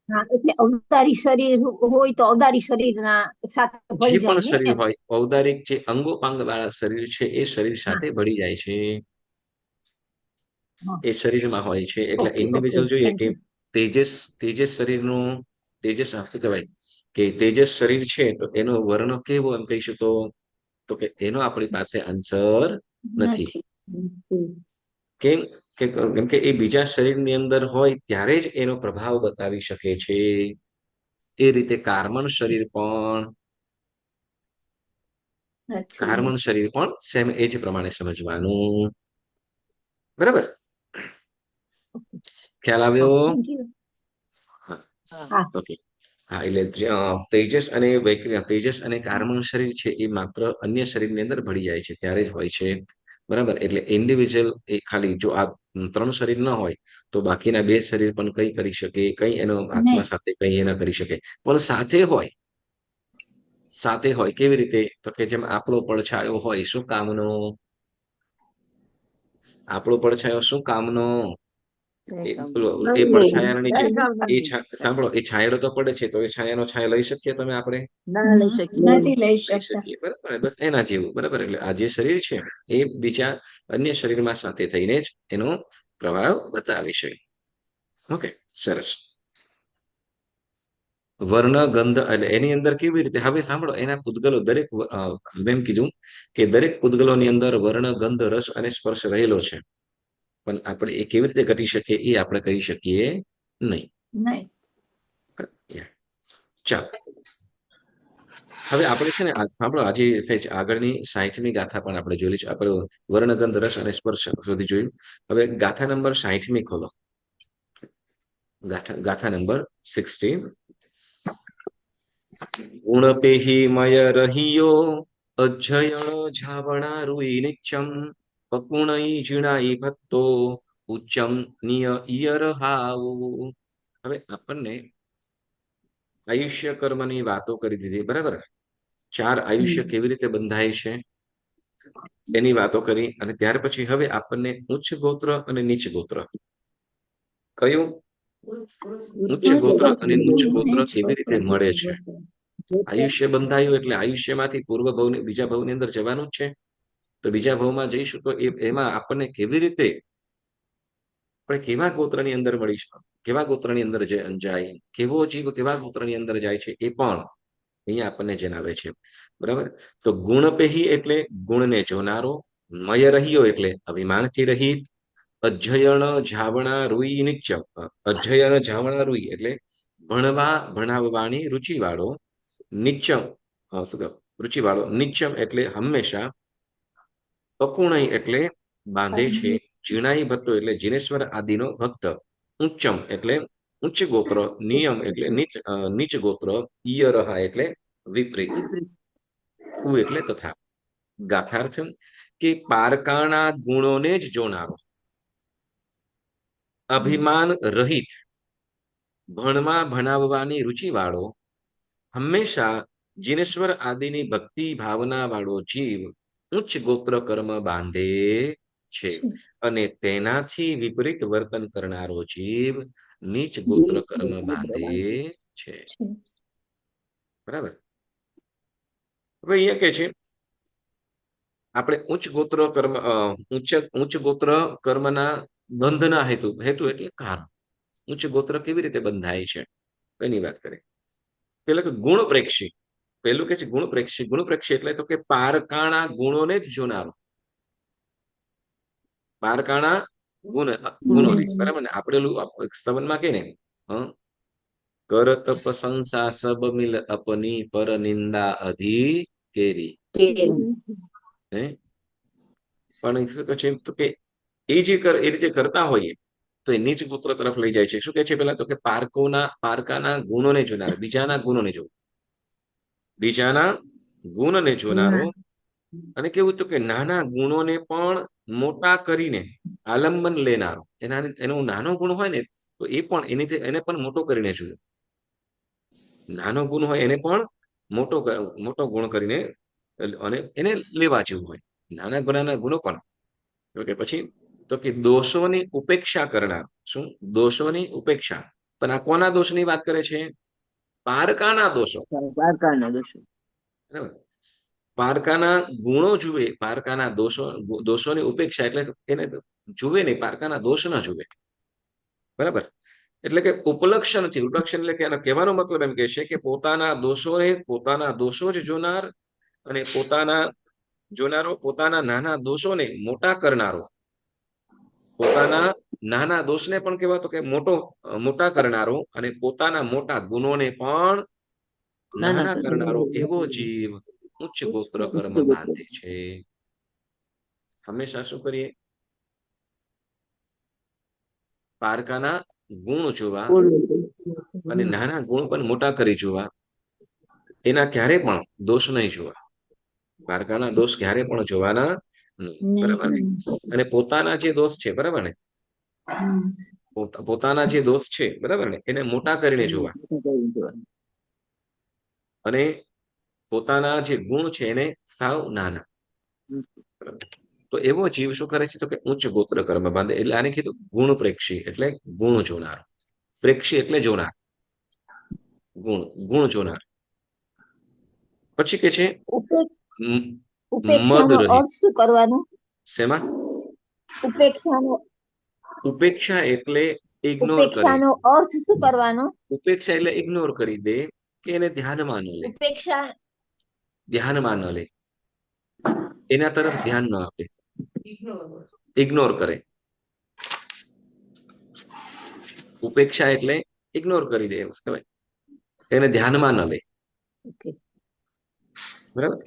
હા, એટલે અવતારી શરીર હોય તો અવતારી શરીરના સાથે જે ભળી પણ જાય ને શરીર એમ? હોય, ઔદારિક જે અંગોપાંગ વાળા શરીર છે એ શરીર સાથે ભળી જાય છે, હા, એ શરીરમાં હોય છે. એટલે ઓકે, ઇન્ડિવિજ્યુઅલ જોઈએ થેન્ક કે યુ. તેજસ શરીરનું, તેજસ શું કહેવાય કે તેજસ શરીર છે, તો એનો વર્ણ કેવો એમ કહીશું તો કે એનો આપણી પાસે આન્સર નથી. નથી. કેમ કે એ બીજા શરીરની અંદર હોય ત્યારે જ એનો પ્રભાવ બતાવી શકે છે. એ રીતે કાર્બન શરીર પણ, સેમ એ જ પ્રમાણે સમજવાનું, બરાબર? ખ્યાલ આવ્યો? Thank you. હા, ઓકે. હા, એટલે તેજસ અને કાર્બન શરીર છે એ માત્ર અન્ય શરીરની અંદર ભળી જાય છે ત્યારે જ હોય છે, બરાબર? એટલે ઇન્ડિવિજ્યુઅલ એ ખાલી જો આ 3 શરીર ન હોય તો બાકીના 2 શરીર પણ કઈ કરી શકે, કઈ એનો આત્મા નહીં. સાથે કઈ એના કરી શકે. પણ સાથે હોય કેવી રીતે? તો કે જેમ આપણો પડછાયો હોય, શું કામનો? આપણો પડછાયો શું કામનો? એ પડછાયાના નીચે સાંભળો, એ છાંયડો તો પડે છે, તો એ છાયાનો છાંયો લઈ શકીએ તમે આપણે? નથી લઈ લઈ શકતા. શકીએ, બરાબર? બસ એના જેવું, બરાબર? એટલે આ જે શરીર છે એ બીજા અન્ય શરીરમાં સાથે થઈને જ એનો પ્રભાવ બતાવે છે. ઓકે, સરસ. વર્ણ ગંધ, એટલે એની અંદર કેવી રીતે? હવે સાંભળો, એના પૂતગલો દરેક, એમ કીધું કે દરેક પૂતગલોની અંદર વર્ણ ગંધ રસ અને સ્પર્શ રહેલો છે, પણ આપણે એ કેવી રીતે ઘટી શકીએ એ આપણે કહી શકીએ નહીં. ચાલો, હવે આપણે છે ને સાંભળો, આજે આગળની 60મી ગાથા પણ આપણે જોઈ છે. આપણે વર્ણગંધ રસ અને સ્પર્શ સુધી જોયું. હવે ગાથા નંબર 60મી ખોલો. ગાથા નંબર 60. ગુણપેહી મય રહિયો અજ્જયણ ઝાવણા રૂઈ નિચ્ચમ પકુણઈ જીણાઈ ભત્તો ઉચ્ચમ નિય ઈયર હાઉ. હવે આપણને આયુષ્ય કર્મની વાતો કરી દીધી, બરાબર? 4 આયુષ્ય કેવી રીતે બંધાય છે એની વાતો કરી, અને ત્યાર પછી હવે આપણને ઉચ્ચ ગોત્ર અને નીચ ગોત્ર, કયું ઉચ્ચ ગોત્ર અને નીચ ગોત્ર કેવી રીતે મળે છે? આયુષ્ય બંધાયું એટલે આયુષ્યમાંથી પૂર્વ ભવની બીજા ભવની અંદર જવાનું જ છે, તો બીજા ભવમાં જઈશું તો એમાં આપણને કેવી રીતે, આપણે કેવા ગોત્રની અંદર મળીશું, કેવા ગોત્રની અંદર જાય, કેવો જીવ કેવા ગોત્રની અંદર જાય છે એ પણ અહીંયા આપણને જણાવે છે, બરાબર? તો ગુણપેહી એટલે ગુણને જોનારો, મય રહ્યો એટલે અભિમાનથી રહિત, અજ્જયણ ઝાવણા રૂઈ નિચ્ચમ, અજ્જયણ ઝાવણા રૂઈ એટલે ભણાવવાની રુચિવાળો, નિત્યમ શું કહે રુચિવાળો, નિત્યમ એટલે હંમેશા, પકુણઈ એટલે બાંધે છે, જીણાઈ ભટ્ટો એટલે જીનેશ્વર આદિનો ભક્ત, ઉચ્ચમ એટલે ઉચ્ચ ગોત્ર, નિયમ એટલે નીચ ગોત્ર, ઈયરહા એટલે વિપરીત, ઉ એટલે તથા. ગાથાર્થ કે પારકાના ગુણોને જ જોનારો, અભિમાન રહિત, ભણાવવાની રુચિવાળો, હંમેશા જીનેશ્વર આદિની ભક્તિ ભાવના વાળો જીવ ઉચ્ચ ગોત્ર કર્મ બાંધે છે અને તેનાથી વિપરીત વર્તન કરનારો જીવ નીચ ગોત્ર કર્મ બાંધે છે. બરાબર. હવે અહીંયા કે છે આપણે ઉચ્ચ ગોત્ર કર્મના બંધના હેતુ એટલે કારણ. ઉચ્ચ ગોત્ર કેવી રીતે બંધાય છે એની વાત કરીએ. પેલા કે ગુણ પ્રેક્ષી, પેલું કે છે ગુણ પ્રેક્ષી એટલે તો કે પારકાણા ગુણોને જ જોનારો, પારકાણા ગુણોને. બરાબર ને. આપણે સ્તવનમાં કે ને કરત પ્રશંસા સબ મિલ અપની પર નિંદા અધી કેરી. પણ શું કહે છે તો કે એ રીતે કરતા હોઈએ તો એ નીચ ગોત્ર તરફ લઈ જાય છે. શું કે છે પેલા તો કે પારકાના ગુણોને જોનારો, બીજાના ગુણોને જોનારો, અને કેવું તો કે નાના ગુણોને પણ મોટા કરીને આલંબન લેનારો. એનો નાનો ગુણ હોય ને તો એ પણ એને પણ મોટો કરીને જોયો. નાનો ગુણ હોય એને પણ મોટો ગુણ કરીને અને એને લેવા જેવું હોય. નાના ગુણો પણ. ઓકે. પછી તો કે દોષોની ઉપેક્ષા કરનાર. શું? દોષોની ઉપેક્ષા. પણ આ કોના દોષની વાત કરે છે? પારકાના દોષો. બરાબર. પારકાના ગુણો જુએ, પારકાના દોષોની ઉપેક્ષા એટલે એને જુએ નહીં, પારકાના દોષ ના જુએ. બરાબર. એટલે કે ઉપલક્ષણ એટલે કે કહેવાનો મતલબ એમ કે છે કે પોતાના દોષો જ જોનાર અને પોતાના નાના દોષોને મોટા કરનારો, પોતાના નાના દોષને પણ કહેવાતો કે મોટા કરનારો અને પોતાના મોટા ગુણોને પણ નાના કરનારો એવો જીવ ઉચ્ચ ગોત્ર કર્મ બાંધે છે. હંમેશા શું કરીએ? પારકાના ગુણ જોવા અને નાના ગુણ પણ મોટા કરી જોવા. એના ક્યારે પણ દોષ નહીં જોવા. પારકાના દોષ ક્યારે પણ જોવાના નહીં. બરાબર ને. અને પોતાના જે દોષ છે, બરાબર ને, પોતાના જે દોષ છે, બરાબર ને, એને મોટા કરીને જોવા અને પોતાના જે ગુણ છે એને સાવ નાના. તો એવો જીવ શું કરે છે તો કે ઉચ્ચ ગોત્ર કર્મ બાંધે. એટલે આને કીધું ગુણ પ્રેક્ષી એટલે ગુણ જોનાર. પ્રેક્ષી એટલે જોનાર, ગુણ જોનાર. પછી કે છે મદ રહિત. શું કરવાનું? શેમાં? ઉપેક્ષા એટલે ઇગ્નોર કરે. ઉપેક્ષાનો અર્થ શું કરવાનો? ઉપેક્ષા એટલે ઇગ્નોર કરી દે કે એને ધ્યાનમાં ન લે. ધ્યાનમાં ન લે, એના તરફ ધ્યાન ન આપે, ઇગ્નોર કરે. ઉપેક્ષા એટલે ઇગ્નોર કરી દે એવું કહેવાય, એને ધ્યાનમાં ન લે. બરાબર.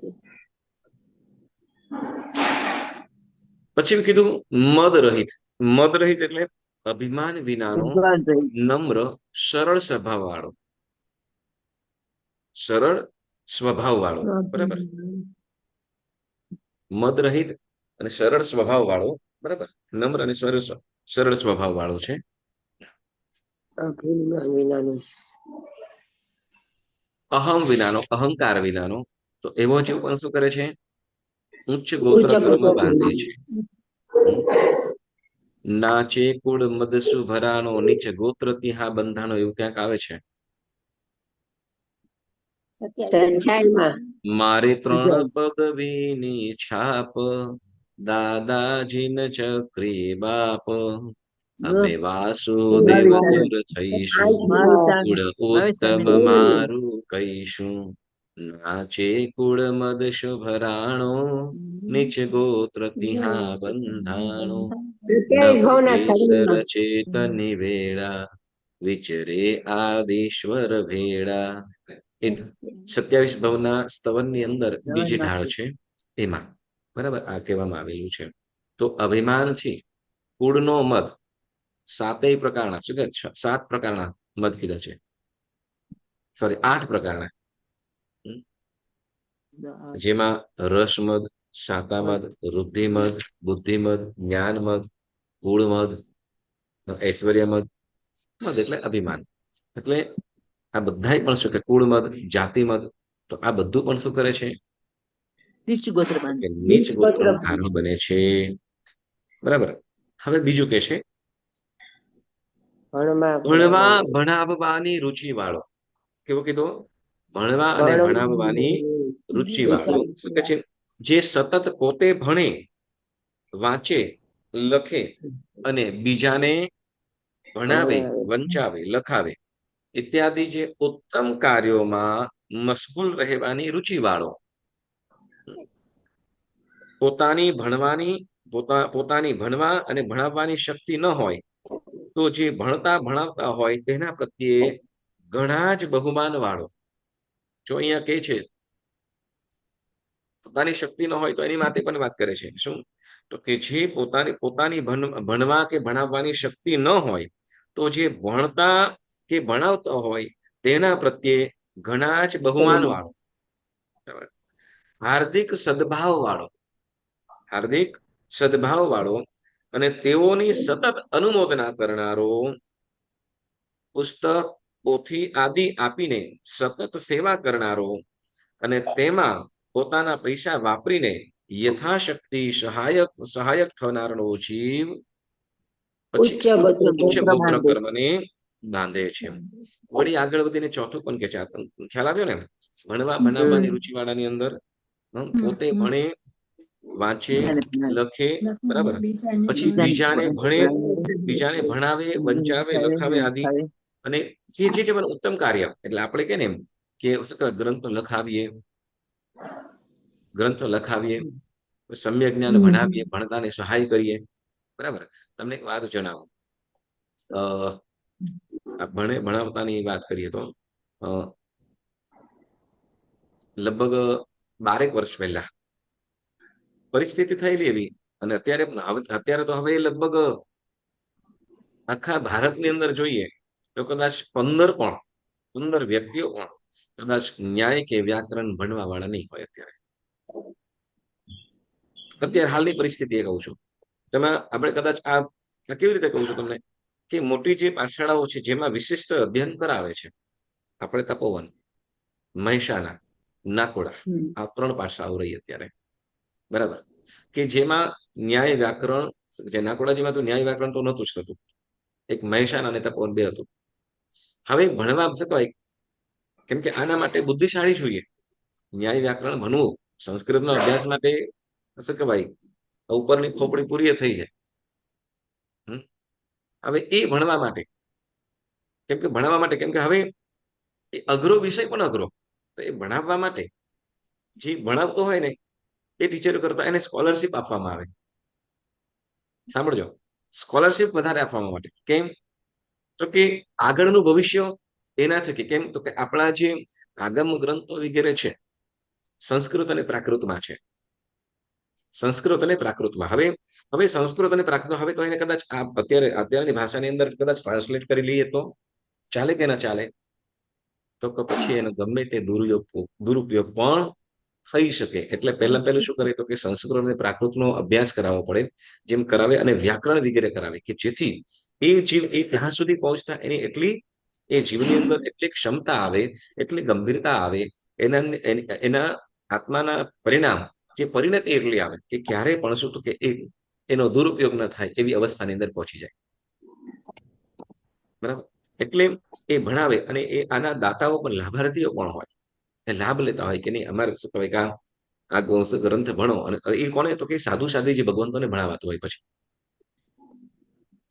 પછી કીધું મદ રહિત. મદ રહિત એટલે અભિમાન વિનાનો, નમ્ર, સરળ સ્વભાવ વાળો. બરાબર. મદ રહિત અને સરળ સ્વભાવ વાળો. બરાબર. નમ્ર અને સરળ સ્વભાવ વાળો છે. અહમ વિનાનો, અહંકાર વિનાનો. તો એવો જીવ પણ શું કરે છે? ઉચ્ચ ગોત્ર કર્મ બાંધે છે. નાચે કુળ મદસુ ભરાનો, નીચે ગોત્ર તિહા બંધાનો, એવું ક્યાંક આવે છે. મારે 3 પદવીની છાપ, દાદાજી ન ચક્રી બાપ, અમે વાસુદેવ પુર થઈશું, કુળ ઉત્તમ મારું કહીશું. નાચે કુળ મદ શુભરાણો, નીચ ગોત્ર તિહા બંધાણો, ચેતની વેળા, વિચરે આદેશ્વર ભેળા. એ 27 ભવના સ્તવનની અંદર બીજી ઢાળ છે એમાં બરાબર આ કહેવામાં આવેલું છે. તો અભિમાન છે કુળનો મદ, 7 પ્રકારના શું કે 7 પ્રકારના મદ કીધા છે, સોરી 8 પ્રકારના, જેમાં રસમદ, શાતામદ, વૃદ્ધિમદ, બુદ્ધિમદ, જ્ઞાનમદ, કુળમદ, ઐશ્વર્યમદ. મદ એટલે અભિમાન. એટલે આ બધા પણ શું કે કુળમદ, જાતિમદ, તો આ બધું પણ શું કરે છે? નીચ ગોત્રનું કારણ બને છે. બરાબર. હવે બીજું કે છે ભણવા ભણાવવાની રુચિ વાળો. કેવો કીધો? ભણવા અને ભણાવવાની રુચિ વાળો. શું કે છે? જે સતત પોતે ભણે, વાંચે, લખે અને બીજાને ભણાવે, વંચાવે, લખાવે ઇત્યાદિ જે ઉત્તમ કાર્યોમાં મશગુલ રહેવાની રુચિ વાળો. પોતાની ભણવા અને ભણાવવાની શક્તિ ન હોય તો જે ભણાવતા હોય તેના પ્રત્યે ઘણા જ બહુમાન વાળો. જો અહીંયા કે છે પોતાની શક્તિ ન હોય તો એની માટે પણ વાત કરે છે. શું? તો કે જે પોતાની ભણવા કે ભણાવવાની શક્તિ ન હોય તો જે ભણતા કે ભણાવતા હોય તેના પ્રત્યે ઘણા જ બહુમાન વાળો, હાર્દિક સદભાવ વાળો અને તેઓની સતત અનુમોદના કરનારો, પુસ્તક, પોથી આદિ આપીને સતત સેવા કરનારો અને તેમાં પોતાના પૈસા વાપરીને યથાશક્તિ સહાયક થનારનો જીવ ઉચ્ચ ગોત્ર કર્મને બાંધે છે. વળી આગળ વધીને ચોથું પણ કે છે, ખ્યાલ આવ્યો ને? ભણવા ભણાવવાની રુચિ વાળાની અંદર પોતે ભણે, વાંચે, લખે, બરાબર, પછી બીજાને ભણાવે, વંચાવે, લખાવે આદિ. અને જે ઉત્તમ કાર્ય, એટલે આપણે કે ને એમ કે ગ્રંથો લખાવીએ, સમ્યક જ્ઞાન ભણાવીએ, ભણતાને સહાય કરીએ. બરાબર. તમને એક વાત જણાવું, ભણાવતાની વાત કરીએ તો લગભગ 12 વર્ષ પહેલા પરિસ્થિતિ થયેલી એવી, અને અત્યારે તો હવે લગભગ આખા ભારતની અંદર જોઈએ તો કદાચ 15 વ્યક્તિઓ પણ કદાચ ન્યાય કે વ્યાકરણ ભણવા વાળા નહીં હોય. અત્યારે હાલની પરિસ્થિતિ એ કહું છું. તેમાં આપણે કદાચ આ કેવી રીતે કહું છું તમને કે મોટી જે પાઠશાળાઓ છે જેમાં વિશિષ્ટ અધ્યયન કરાવે છે, આપણે તપોવન, મહેસાણા, નાકોડા, આ 3 પાઠશાળાઓ રહી અત્યારે. બરાબર. કે જેમાં ન્યાય વ્યાકરણ, જે નાકોડા જેમાં તો ન્યાય વ્યાકરણ તો નહોતું જ થતું, એક મહેસાણા અને તપોવન 2 હતું. હવે ભણવા શકાય, કેમ કે આના માટે બુદ્ધિશાળી જોઈએ. ન્યાય વ્યાકરણ ભણવું સંસ્કૃતનો અભ્યાસ માટે શું કહેવાય, ઉપરની ખોપડી પૂરી થઈ જાય. હવે એ ભણવા માટે, કેમ કે હવે એ અઘરો વિષય પણ અઘરો, તો એ ભણાવવા માટે જે ભણાવતો હોય ને એ ટીચરો કરતા એને સ્કોલરશિપ આપવામાં આવે. સાંભળજો, સ્કોલરશિપ વધારે આપવા માટે. કેમ? તો કે આગળનું ભવિષ્ય એના થકી. કેમ? તો કે આપણા જે આગમ ગ્રંથો વગેરે છે સંસ્કૃત અને પ્રાકૃતમાં છે. હવે સંસ્કૃત અને પ્રાકૃત, હવે તો એને કદાચ અત્યારની ભાષાની અંદર કદાચ ટ્રાન્સલેટ કરી લઈએ તો ચાલે કે ના ચાલે? તો પછી એનો ગમે તે દુરુપયોગ પણ થઈ શકે. એટલે પહેલું શું કરે તો કે સંસ્કૃત અને પ્રાકૃતનો અભ્યાસ કરાવવો પડે, જેમ કરાવે, અને વ્યાકરણ વગેરે કરાવે, કે જેથી એ જીવ ત્યાં સુધી પહોંચતા એ જીવની અંદર એટલી ક્ષમતા આવે, એટલી ગંભીરતા આવે, એના આત્માના પરિણામ, જે પરિણતિ એટલી આવે કે ક્યારે પણ શું તો કે એનો દુરુપયોગ ન થાય એવી અવસ્થાની અંદર પહોંચી જાય. બરાબર. એટલે એ ભણાવે, અને એ આના દાતાઓ પણ લાભાર્થીઓ પણ હોય, એ લાભ લેતા હોય કે નહીં, અમારે શું કહેવાય આ ગ્રંથ ભણો. અને એ કોને? તો કે સાધુ સાધ્વી જે ભગવંતોને ભણાવાતું હોય. પછી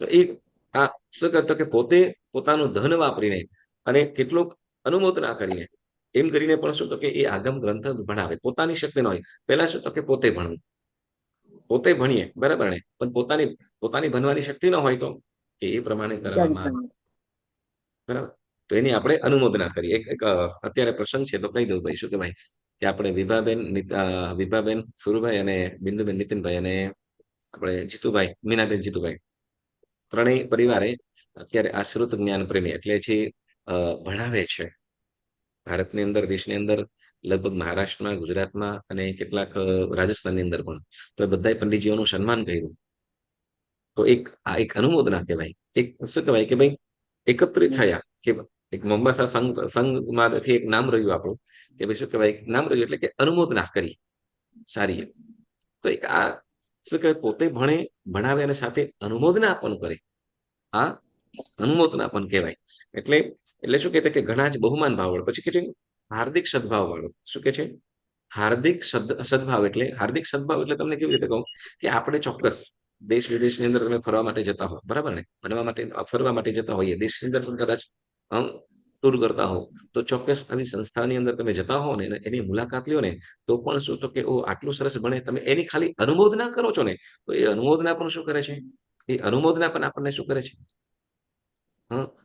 તો એ આ શું કરતો કે પોતે પોતાનું ધન વાપરીને અને કેટલોક અનુમોદના કરીને એમ કરીને પણ શું તો કે એ આગમ ગ્રંથ ભણાવે. પોતાની શક્તિ ન હોય. પહેલા શું તો કે પોતે ભણીએ, બરાબર ને, પણ પોતાની ભણવાની શક્તિ ન હોય તો કે એ પ્રમાણે કરવામાં આવે. બરાબર. તો એની આપણે અનુમોદના કરીએ. એક અત્યારે પ્રસંગ છે તો કહી દઉં ભાઈ, શું કે ભાઈ કે આપણે વિભાબેન સુરુભાઈ અને બિંદુબેન નીતિનભાઈ અને આપણે જીતુભાઈ મીનાબેન જીતુભાઈ ત્રણેય પરિવારે અત્યારે આ શ્રુત જ્ઞાન પ્રેમી એટલે જે ભણાવે છે ભારતની અંદર, દેશની અંદર, લગભગ મહારાષ્ટ્રમાં, ગુજરાતમાં અને કેટલાક રાજસ્થાનની અંદર પણ, તો બધા પંડિતજીઓનું સન્માન કર્યું. તો આ એક અનુમોદના કહેવાય. એક શું કહેવાય કે ભાઈ એકત્રિત થયા કે એક મોમ્બાસા સંઘમાંથી એક નામ રહ્યું આપણું કે ભાઈ શું કહેવાય નામ રહ્યું એટલે કે અનુમોદના કરી સારી. તો એક આ શું કહેવાય પોતે ભણાવે અને સાથે અનુમોદના પણ કરે, આ અનુમોદના પણ કહેવાય. એટલે શું કહેતા કે ઘણા જ બહુમાન ભાવ વાળો, પછી કે છે હાર્દિક સદભાવ વાળો. શું કે છે? હાર્દિક સદભાવ. એટલે હાર્દિક સદભાવ એટલે તમને કેવી રીતે કહું કે આપણે ચોક્કસ દેશ વિદેશની અંદર તમે ફરવા માટે જતા હો, બરાબર ને, ફરવા માટે જતા હોઈએ, દેશની અંદર કદાચ ટૂર કરતા હો, તો ચોક્કસ આવી સંસ્થાની અંદર તમે જતા હો ને એની મુલાકાત લ્યો ને, તો પણ શું તો કે ઓ આટલું સરસ ભણે, તમે એની ખાલી અનુમોદના કરો છો ને, તો એ અનુમોદના પણ શું કરે છે? એ અનુમોદના પણ આપણને શું કરે છે?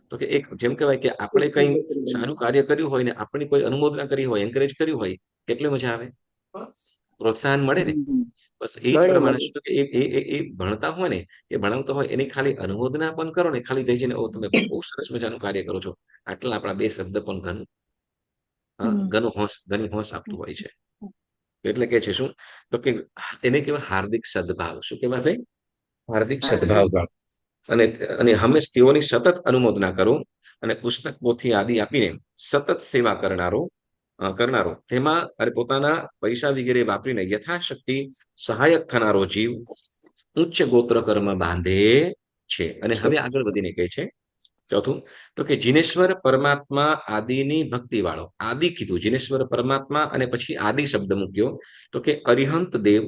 તો કે એક જેમ કહેવાય કે આપણે કઈ સારું કાર્ય કર્યું હોય ને આપણી કોઈ અનુમોદના કરી હોય, એન્કરેજ કર્યું હોય, કેટલી મજા આવે, પ્રોત્સાહન મળે ને. બસ એ જ પ્રમાણે શું કે એ ભણતા હોય ને, એ ભણાવતો હોય એની ખાલી અનુમોદના પણ કરો ને, ખાલી થઈ જઈને તમે બહુ સરસ મજાનું કાર્ય કરો છો, આટલા આપણા બે શબ્દ પણ ઘણી હોશ આપતું હોય છે. એટલે કે છે શું તો કે એને કહેવાય હાર્દિક સદભાવ. શું કહેવાશે? હાર્દિક સદભાવ. અને હંમેશ તેઓની સતત અનુમોદના કરો અને પુસ્તક પોથી આદિ આપીને સતત સેવા કરનારો તેમાં અને પોતાના પૈસા વગેરે વાપરીને યથાશક્તિ સહાયક થનારો જીવ ઉચ્ચ ગોત્ર કર્મ બાંધે છે. અને હવે આગળ વધીને કહે છે ચોથું તો કે જીનેશ્વર પરમાત્મા આદિની ભક્તિ વાળો. આદિ કીધું, જીનેશ્વર પરમાત્મા અને પછી આદિ શબ્દ મૂક્યો. તો કે અરિહંત દેવ,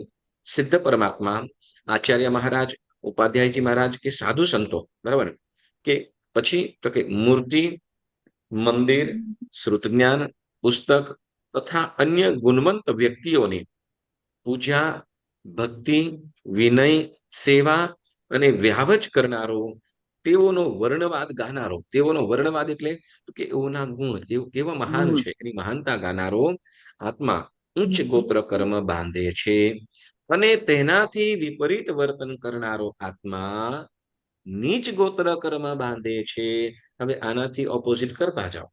સિદ્ધ પરમાત્મા, આચાર્ય મહારાજ, ઉપાધ્યાયજી મહારાજ કે સાધુ સંતો, બરાબર, કે પછી તો કે મૂર્તિ, મંદિર, શ્રુત જ્ઞાન, પુસ્તક તથા અન્ય ગુણવંત વ્યક્તિઓની પૂજા, ભક્તિ, વિનય, સેવા અને વ્યાવજ કરનારો, તેઓનો વર્ણવાદ ગાનારો. તેઓનો વર્ણવાદ એટલે કે એઓના ગુણ કેવા મહાન છે એની મહાનતા ગાનારો આત્મા ઉચ્ચ ગોત્ર કર્મ બાંધે છે. અને તેનાથી વિપરીત વર્તન કરનારો આત્મા નીચ ગોત્ર કર્મ બાંધે છે. હવે આનાથી ઓપોઝિટ કરતા જાઓ,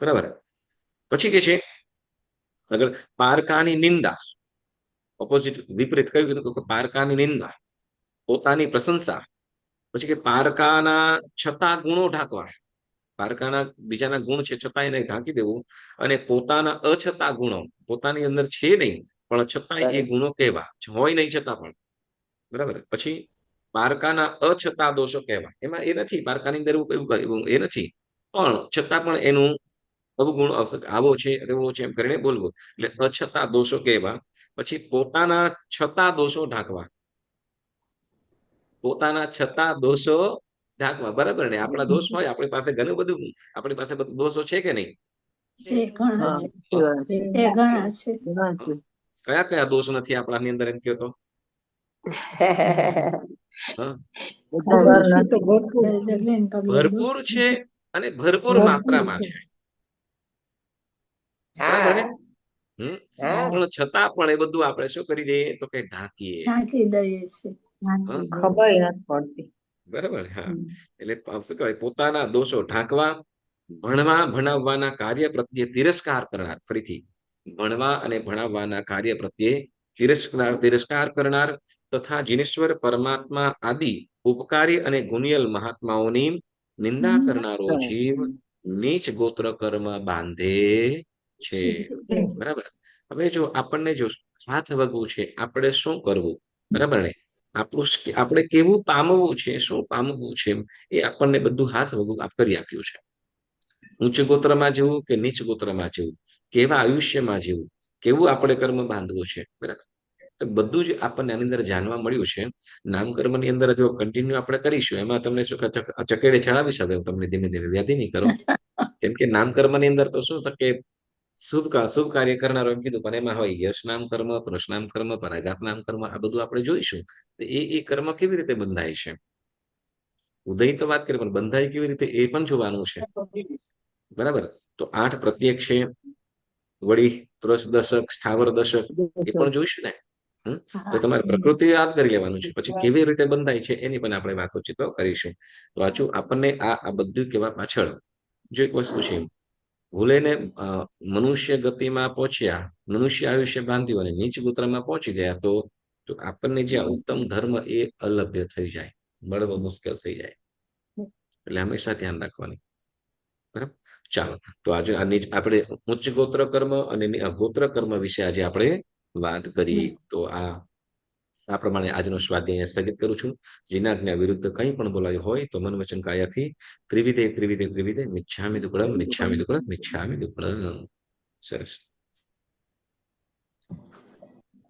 બરાબર. પછી કે છે આગળ પારકાની નિંદા. ઓપોઝિટ વિપરીત કયું? પારકાની નિંદા, પોતાની પ્રશંસા. પછી કે પારકાના છતાં ગુણો ઢાંકવા. પારકાના બીજાના ગુણ છે છતાં એને ઢાંકી દેવું, અને પોતાના અછતા ગુણો, પોતાની અંદર છે નહીં પણ છતાં એ ગુણો કહેવા, હોય નહીં છતાં પણ, બરાબર. પછી પારકાના અછતા દોષો કહેવા. એમાં એ નથી પારકાની અંદર એવું એ નથી, પણ છતાં પણ એનું અવગુણ આવો છે તેવો છે એમ કરીને બોલવું, એટલે અછતા દોષો કહેવા. પછી પોતાના છતાં દોષો ઢાંકવા. પોતાના છતાં દોષો ઢાંકવા, બરાબર ને. આપણા દોષ હોય, આપણી પાસે ઘણું બધું, આપણી પાસે દોષો છે કે નહીં? કયા કયા દોષ નથી આપણાની અંદર એમ કહો તો? ભરપૂર છે અને ભરપૂર માત્રામાં છે, બરાબર ને. પણ છતાં પણ એ બધું આપણે શું કરી દઈએ તો કે ઢાંકી દઈએ છે, ખબર નથી પડતી, બરાબર. હા, એટલે શું કહેવાય પોતાના દોષો ઢાંકવા, ભણાવવાના કાર્ય પ્રત્યે તિરસ્કાર કરનાર. ફરીથી ભણવા અને ભણાવવાના કાર્ય પ્રત્યે તિરસ્કાર કરનાર તથા જીનેશ્વર પરમાત્મા આદિ ઉપકારી અને ગુણિયલ મહાત્માઓની નિંદા કરનારો જીવ નીચ ગોત્ર કર્મ બાંધે છે, બરાબર. હવે જો આપણને જો હાથ વગવું છે, આપણે શું કરવું, બરાબર ને. આપણે કેવું પામવું છે, શું પામવું છે, એ આપણને બધું હાથ વગવું કરી આપ્યું છે. ઉચ્ચ ગોત્રમાં જવું કે નીચ ગોત્રમાં જવું, કેવા આયુષ્યમાં જવું, કેવું આપણે કર્મ બાંધવું છે, બરાબર. તો બધું જ આપણને આની અંદર જાણવા મળ્યું છે. નામકર્મની અંદર જો કન્ટિન્યુ આપણે કરીશું, એમાં તમને શું ચકેડે ચડાવી શકે, તમને ધીમે ધીમે વ્યાધિ નહીં કરો. કેમ કે નામકર્મની અંદર તો શું કે શુભ કાર્ય કરનારો એમ કીધું, પણ એમાં હોય યશ નામ કર્મ, તૃષ્ણામ કર્મ, પરાઘાત નામ કર્મ, આ બધું આપણે જોઈશું. તો એ કર્મ કેવી રીતે બંધાય છે, ઉદય તો વાત કરી, પણ બંધાય કેવી રીતે એ પણ જોવાનું છે, બરાબર. તો 8 પ્રત્યેક છે, વળી ત્રસ દશક, સ્થાવર દશક એ પણ જોઈશું ને. તો તમારે પ્રકૃતિ યાદ કરી લેવાનું છે, પછી કેવી રીતે બંધાય છે એની પણ આપણે વાતોચીતો કરીશું. તો આચું આપણને આ બધું કહેવા પાછળ જો એક વસ્તુ છે, ભૂલેને મનુષ્ય ગતિમાં પહોંચ્યા, મનુષ્ય આયુષ્ય બાંધ્યું અને નીચ ગોત્રમાં પહોંચી ગયા, તો આપણને જે ઉત્તમ ધર્મ એ અલભ્ય થઈ જાય, મળવો મુશ્કેલ થઈ જાય. એટલે હંમેશા ધ્યાન રાખવાની, બરાબર. ચાલો, તો આજે આપણે ઉચ્ચ ગોત્ર કર્મ અને ગોત્ર કર્મ વિશે આજે આપણે વાત કરી. તો આ પ્રમાણે આજનો સ્વાધ્યાય સ્થગિત કરું છું. જેના આજ્ઞા વિરુદ્ધ કંઈ પણ બોલાયું હોય તો મન વચન કાયાથી ત્રિવિધે ત્રિવિધે ત્રિવિધે મિચ્છામિ દુક્કડમ મિચ્છામિ દુક્કડમ મિચ્છામિ દુક્કડમ. સરસ.